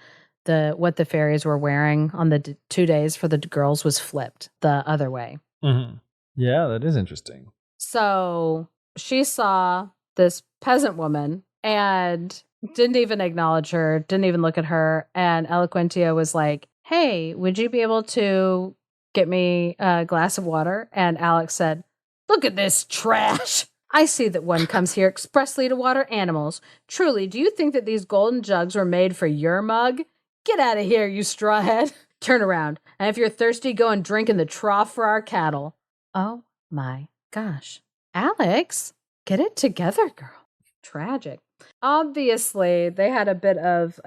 what the fairies were wearing on the 2 days for the girls was flipped the other way. Mm-hmm. Yeah, that is interesting. So she saw this peasant woman and didn't even acknowledge her, didn't even look at her. And Eloquentia was like, hey, would you be able to get me a glass of water? And Alex said, look at this trash. I see that one comes here expressly to water animals. Truly, do you think that these golden jugs were made for your mug? Get out of here, you strawhead. Turn around. And if you're thirsty, go and drink in the trough for our cattle. Oh my gosh. Alex, get it together, girl. Tragic. Obviously, they had a bit of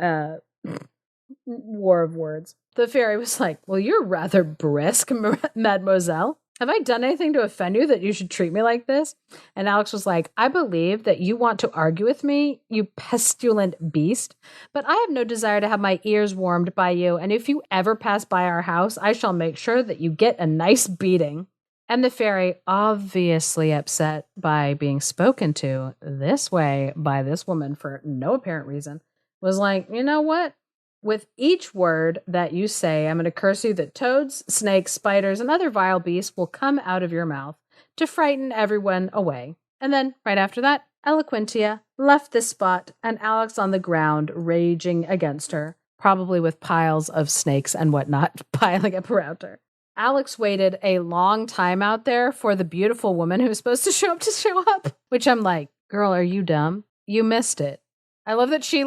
war of words. The fairy was like, well, you're rather brisk, mademoiselle. Have I done anything to offend you that you should treat me like this? And Alex was like, I believe that you want to argue with me, you pestilent beast, but I have no desire to have my ears warmed by you. And if you ever pass by our house, I shall make sure that you get a nice beating. And the fairy, obviously upset by being spoken to this way by this woman for no apparent reason, was like, you know what? With each word that you say, I'm going to curse you that toads, snakes, spiders, and other vile beasts will come out of your mouth to frighten everyone away. And then, right after that, Eloquentia left this spot, and Alex on the ground, raging against her, probably with piles of snakes and whatnot piling up around her. Alex waited a long time out there for the beautiful woman who was supposed to show up, which I'm like, girl, are you dumb? You missed it. I love that she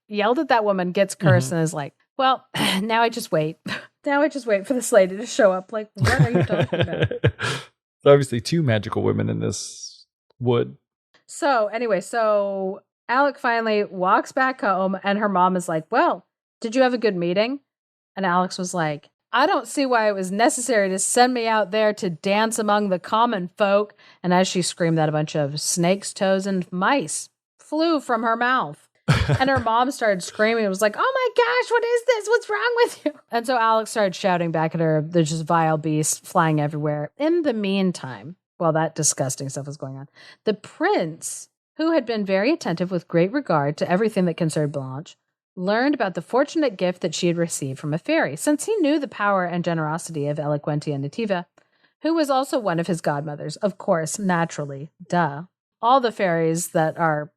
yelled at that woman, gets cursed, and is like, Well, now I just wait. Now I just wait for this lady to show up. Like, what are you talking about? There's obviously two magical women in this wood. So anyway, Alec finally walks back home and her mom is like, well, did you have a good meeting? And Alex was like, I don't see why it was necessary to send me out there to dance among the common folk. And as she screamed that, a bunch of snakes, toads, and mice flew from her mouth. And her mom started screaming. It was like, oh my gosh, what is this? What's wrong with you? And so Alex started shouting back at her. There's just vile beasts flying everywhere. In the meantime, while that disgusting stuff was going on, the prince, who had been very attentive with great regard to everything that concerned Blanche, learned about the fortunate gift that she had received from a fairy, since he knew the power and generosity of Eloquentia Nativa, who was also one of his godmothers. Of course, naturally, duh. All the fairies that are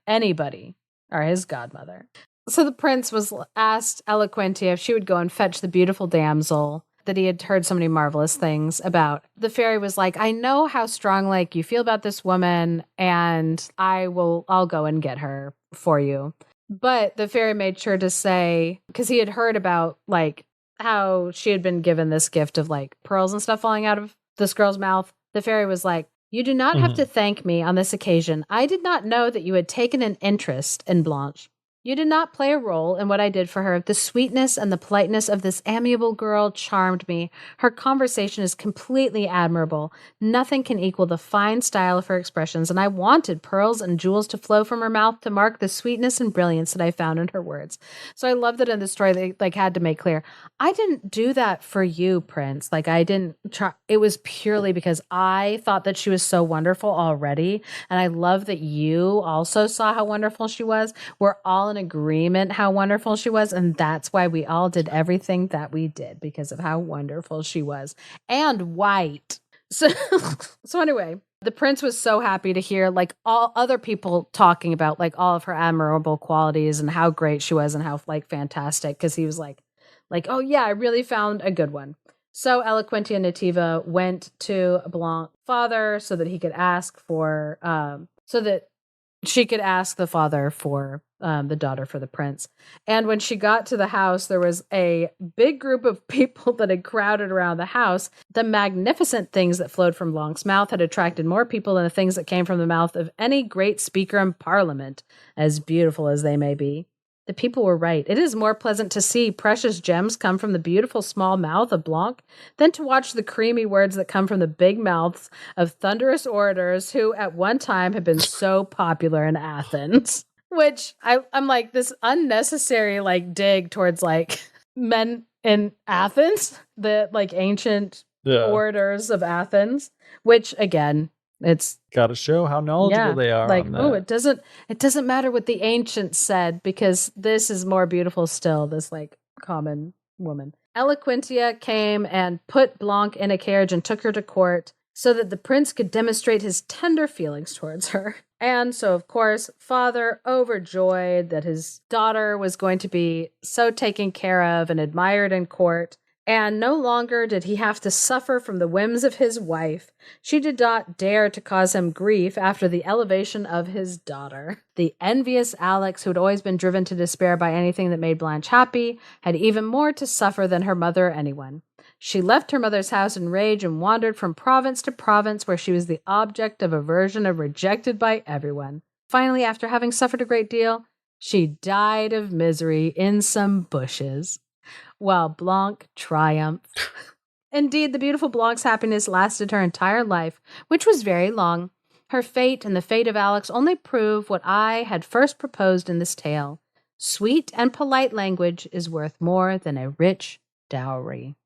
anybody are his godmother. So the prince was asked Eloquentia if she would go and fetch the beautiful damsel that he had heard so many marvelous things about. The fairy was like, I know how strongly you feel about this woman, and I'll go and get her for you. But the fairy made sure to say, because he had heard about like how she had been given this gift of like pearls and stuff falling out of this girl's mouth. The fairy was like, you do not have to thank me on this occasion. I did not know that you had taken an interest in Blanche. You did not play a role in what I did for her. The sweetness and the politeness of this amiable girl charmed me. Her conversation is completely admirable. Nothing can equal the fine style of her expressions, and I wanted pearls and jewels to flow from her mouth to mark the sweetness and brilliance that I found in her words. So I love that in the story they like had to make clear, I didn't do that for you, Prince. Like I didn't try. It was purely because I thought that she was so wonderful already, and I love that you also saw how wonderful she was. We're all in agreement how wonderful she was, and that's why we all did everything that we did, because of how wonderful she was, and white. So anyway, the prince was so happy to hear like all other people talking about like all of her admirable qualities and how great she was and how like fantastic, because he was like, oh yeah, I really found a good one. So Eloquentia Nativa went to Blanc's father so that he could ask for so that she could ask the father for the daughter for the prince. And when she got to the house, there was a big group of people that had crowded around the house. The magnificent things that flowed from Blanc's mouth had attracted more people than the things that came from the mouth of any great speaker in Parliament, as beautiful as they may be. The people were right. It is more pleasant to see precious gems come from the beautiful small mouth of Blanc than to watch the creamy words that come from the big mouths of thunderous orators who at one time had been so popular in Athens. Which I'm like, this unnecessary like dig towards like men in Athens, the like ancient orators of Athens, which again, it's got to show how knowledgeable they are. Like, on that. oh, it doesn't matter what the ancients said, because this is more beautiful still, this like common woman. Eloquentia came and put Blanc in a carriage and took her to court so that the prince could demonstrate his tender feelings towards her. And so, of course, father, overjoyed that his daughter was going to be so taken care of and admired in court, and no longer did he have to suffer from the whims of his wife. She did not dare to cause him grief after the elevation of his daughter. The envious Alex, who had always been driven to despair by anything that made Blanche happy, had even more to suffer than her mother or anyone. She left her mother's house in rage and wandered from province to province, where she was the object of aversion and rejected by everyone. Finally, after having suffered a great deal, she died of misery in some bushes, while Blanc triumphed. Indeed, the beautiful Blanc's happiness lasted her entire life, which was very long. Her fate and the fate of Alex only prove what I had first proposed in this tale. Sweet and polite language is worth more than a rich dowry.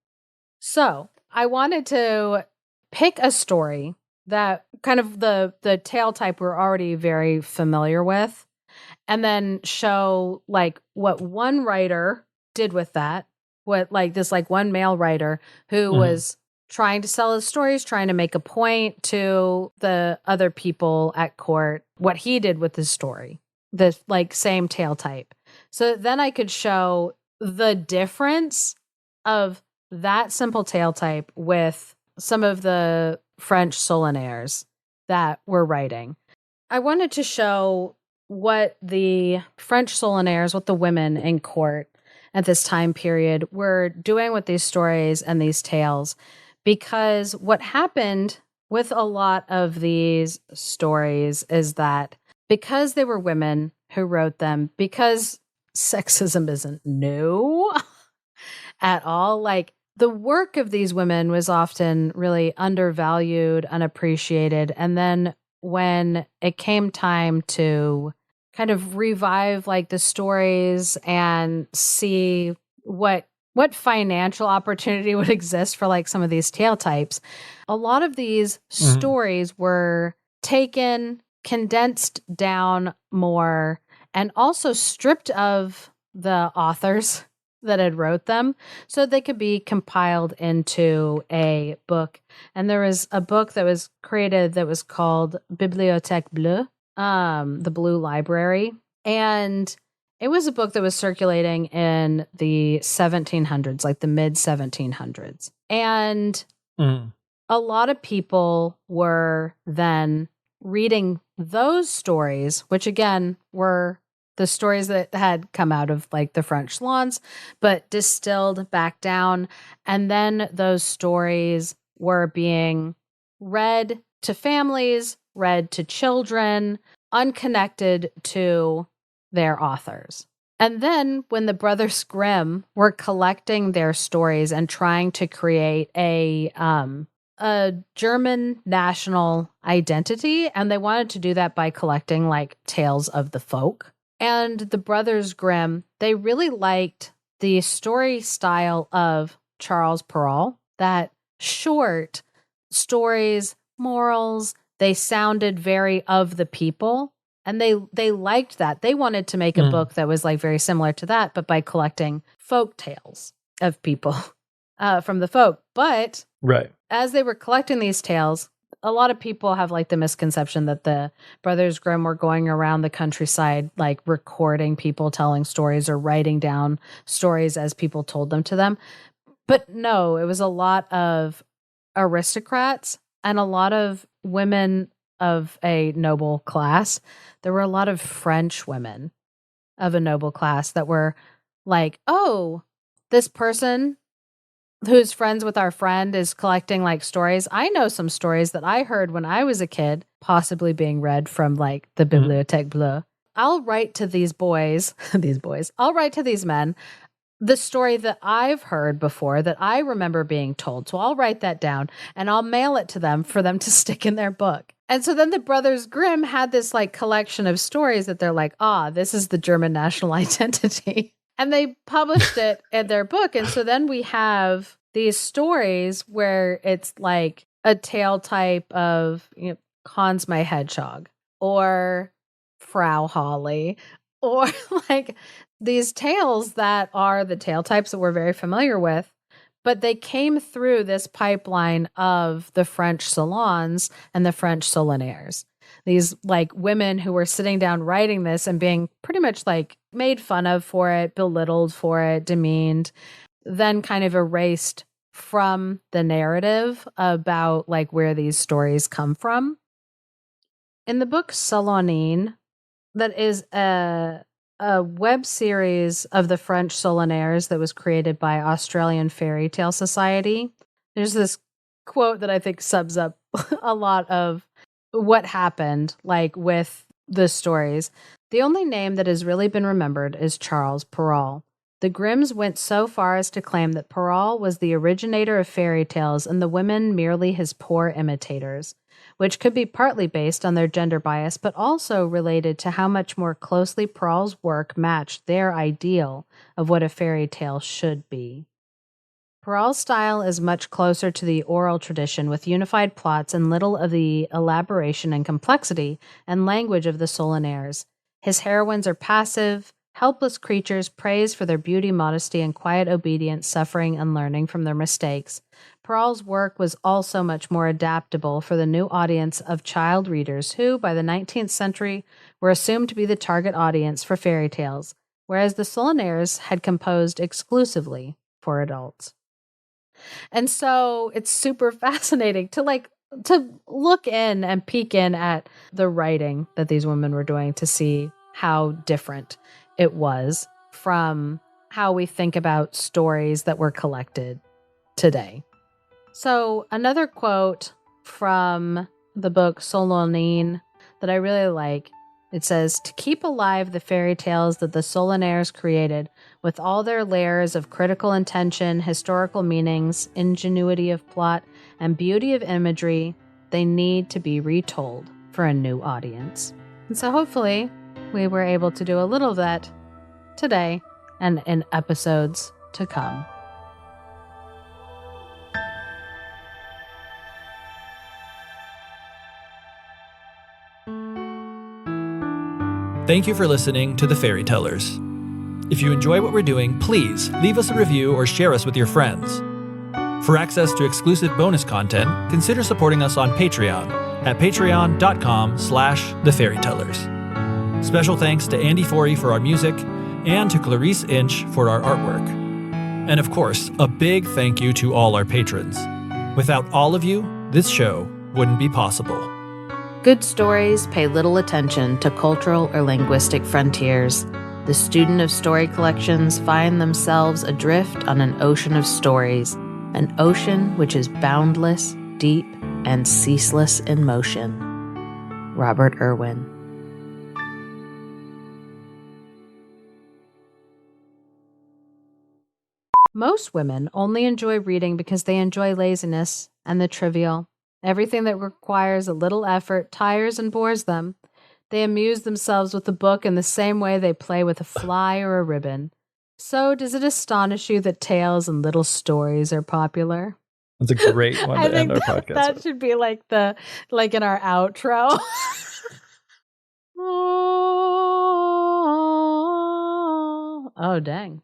So, I wanted to pick a story that kind of the tale type we're already very familiar with, and then show like what one writer did with that, what like this like one male writer who was trying to sell his stories, trying to make a point to the other people at court, what he did with his story, the like same tale type. So then I could show the difference of that simple tale type with some of the French Salons that were writing. I wanted to show what the French Salons, what the women in court, at this time period were doing with these stories and these tales, because what happened with a lot of these stories is that because they were women who wrote them, because sexism isn't new at all, like the work of these women was often really undervalued, unappreciated. And then when it came time to kind of revive like the stories and see what financial opportunity would exist for like some of these tale types, a lot of these stories were taken, condensed down more, and also stripped of the authors that had wrote them so they could be compiled into a book. And there was a book that was created that was called Bibliothèque Bleue, the Blue Library. And it was a book that was circulating in the 1700s, like the mid 1700s. And a lot of people were then reading those stories, which again were the stories that had come out of like the French Salons, but distilled back down. And then those stories were being read to families, read to children, unconnected to their authors. And then when the Brothers Grimm were collecting their stories and trying to create a German national identity, and they wanted to do that by collecting like tales of the folk. And the Brothers Grimm, they really liked the story style of Charles Perrault, that short stories, morals, they sounded very of the people. And they liked that. They wanted to make a book that was like very similar to that, but by collecting folk tales of people from the folk. But as they were collecting these tales, a lot of people have like the misconception that the Brothers Grimm were going around the countryside, like recording people telling stories or writing down stories as people told them to them. But no, it was a lot of aristocrats and a lot of women of a noble class. There were a lot of French women of a noble class that were like, oh, this person who's friends with our friend is collecting like stories. I know some stories that I heard when I was a kid, possibly being read from like the Bibliothèque Bleue. I'll write to these boys, I'll write to these men the story that I've heard before that I remember being told. So I'll write that down and I'll mail it to them for them to stick in their book. And so then the Brothers Grimm had this like collection of stories that they're like, this is the German national identity. And they published it in their book. And so then we have these stories where it's like a tale type of, Hans my Hedgehog or Frau Holly, or like these tales that are the tale types that we're very familiar with, but they came through this pipeline of the French Salons and the French Solonnaires. These like women who were sitting down writing this and being pretty much like made fun of for it, belittled for it, demeaned, then kind of erased from the narrative about like where these stories come from. In the book Salon, that is a web series of the French Solonnaires that was created by Australian Fairy Tale Society. There's this quote that I think sums up a lot of what happened, like with the stories. The only name that has really been remembered is Charles Perrault. The Grimms went so far as to claim that Perrault was the originator of fairy tales and the women merely his poor imitators, which could be partly based on their gender bias, but also related to how much more closely Perrault's work matched their ideal of what a fairy tale should be. Perrault's style is much closer to the oral tradition, with unified plots and little of the elaboration and complexity and language of the Solonnaires. His heroines are passive, helpless creatures praised for their beauty, modesty, and quiet obedience, suffering and learning from their mistakes. Perrault's work was also much more adaptable for the new audience of child readers who, by the 19th century, were assumed to be the target audience for fairy tales, whereas the Solonnaires had composed exclusively for adults. And so it's super fascinating to look in and peek in at the writing that these women were doing to see how different it was from how we think about stories that were collected today. So another quote from the book Salon that I really like, it says, "To keep alive the fairy tales that the Solonaires created, with all their layers of critical intention, historical meanings, ingenuity of plot, and beauty of imagery, they need to be retold for a new audience." And so hopefully we were able to do a little of that today and in episodes to come. Thank you for listening to The Fairy Tellers. If you enjoy what we're doing, please leave us a review or share us with your friends. For access to exclusive bonus content, consider supporting us on Patreon at patreon.com/thefairytellers. Special thanks to Andy Forey for our music and to Clarice Inch for our artwork. And of course, a big thank you to all our patrons. Without all of you, this show wouldn't be possible. Good stories pay little attention to cultural or linguistic frontiers. The student of story collections find themselves adrift on an ocean of stories, an ocean which is boundless, deep, and ceaseless in motion. Robert Irwin. Most women only enjoy reading because they enjoy laziness and the trivial. Everything that requires a little effort tires and bores them. They amuse themselves with a book in the same way they play with a fly or a ribbon. So does it astonish you that tales and little stories are popular? That's a great one to end our podcast that with. should be like in our outro. Oh, dang.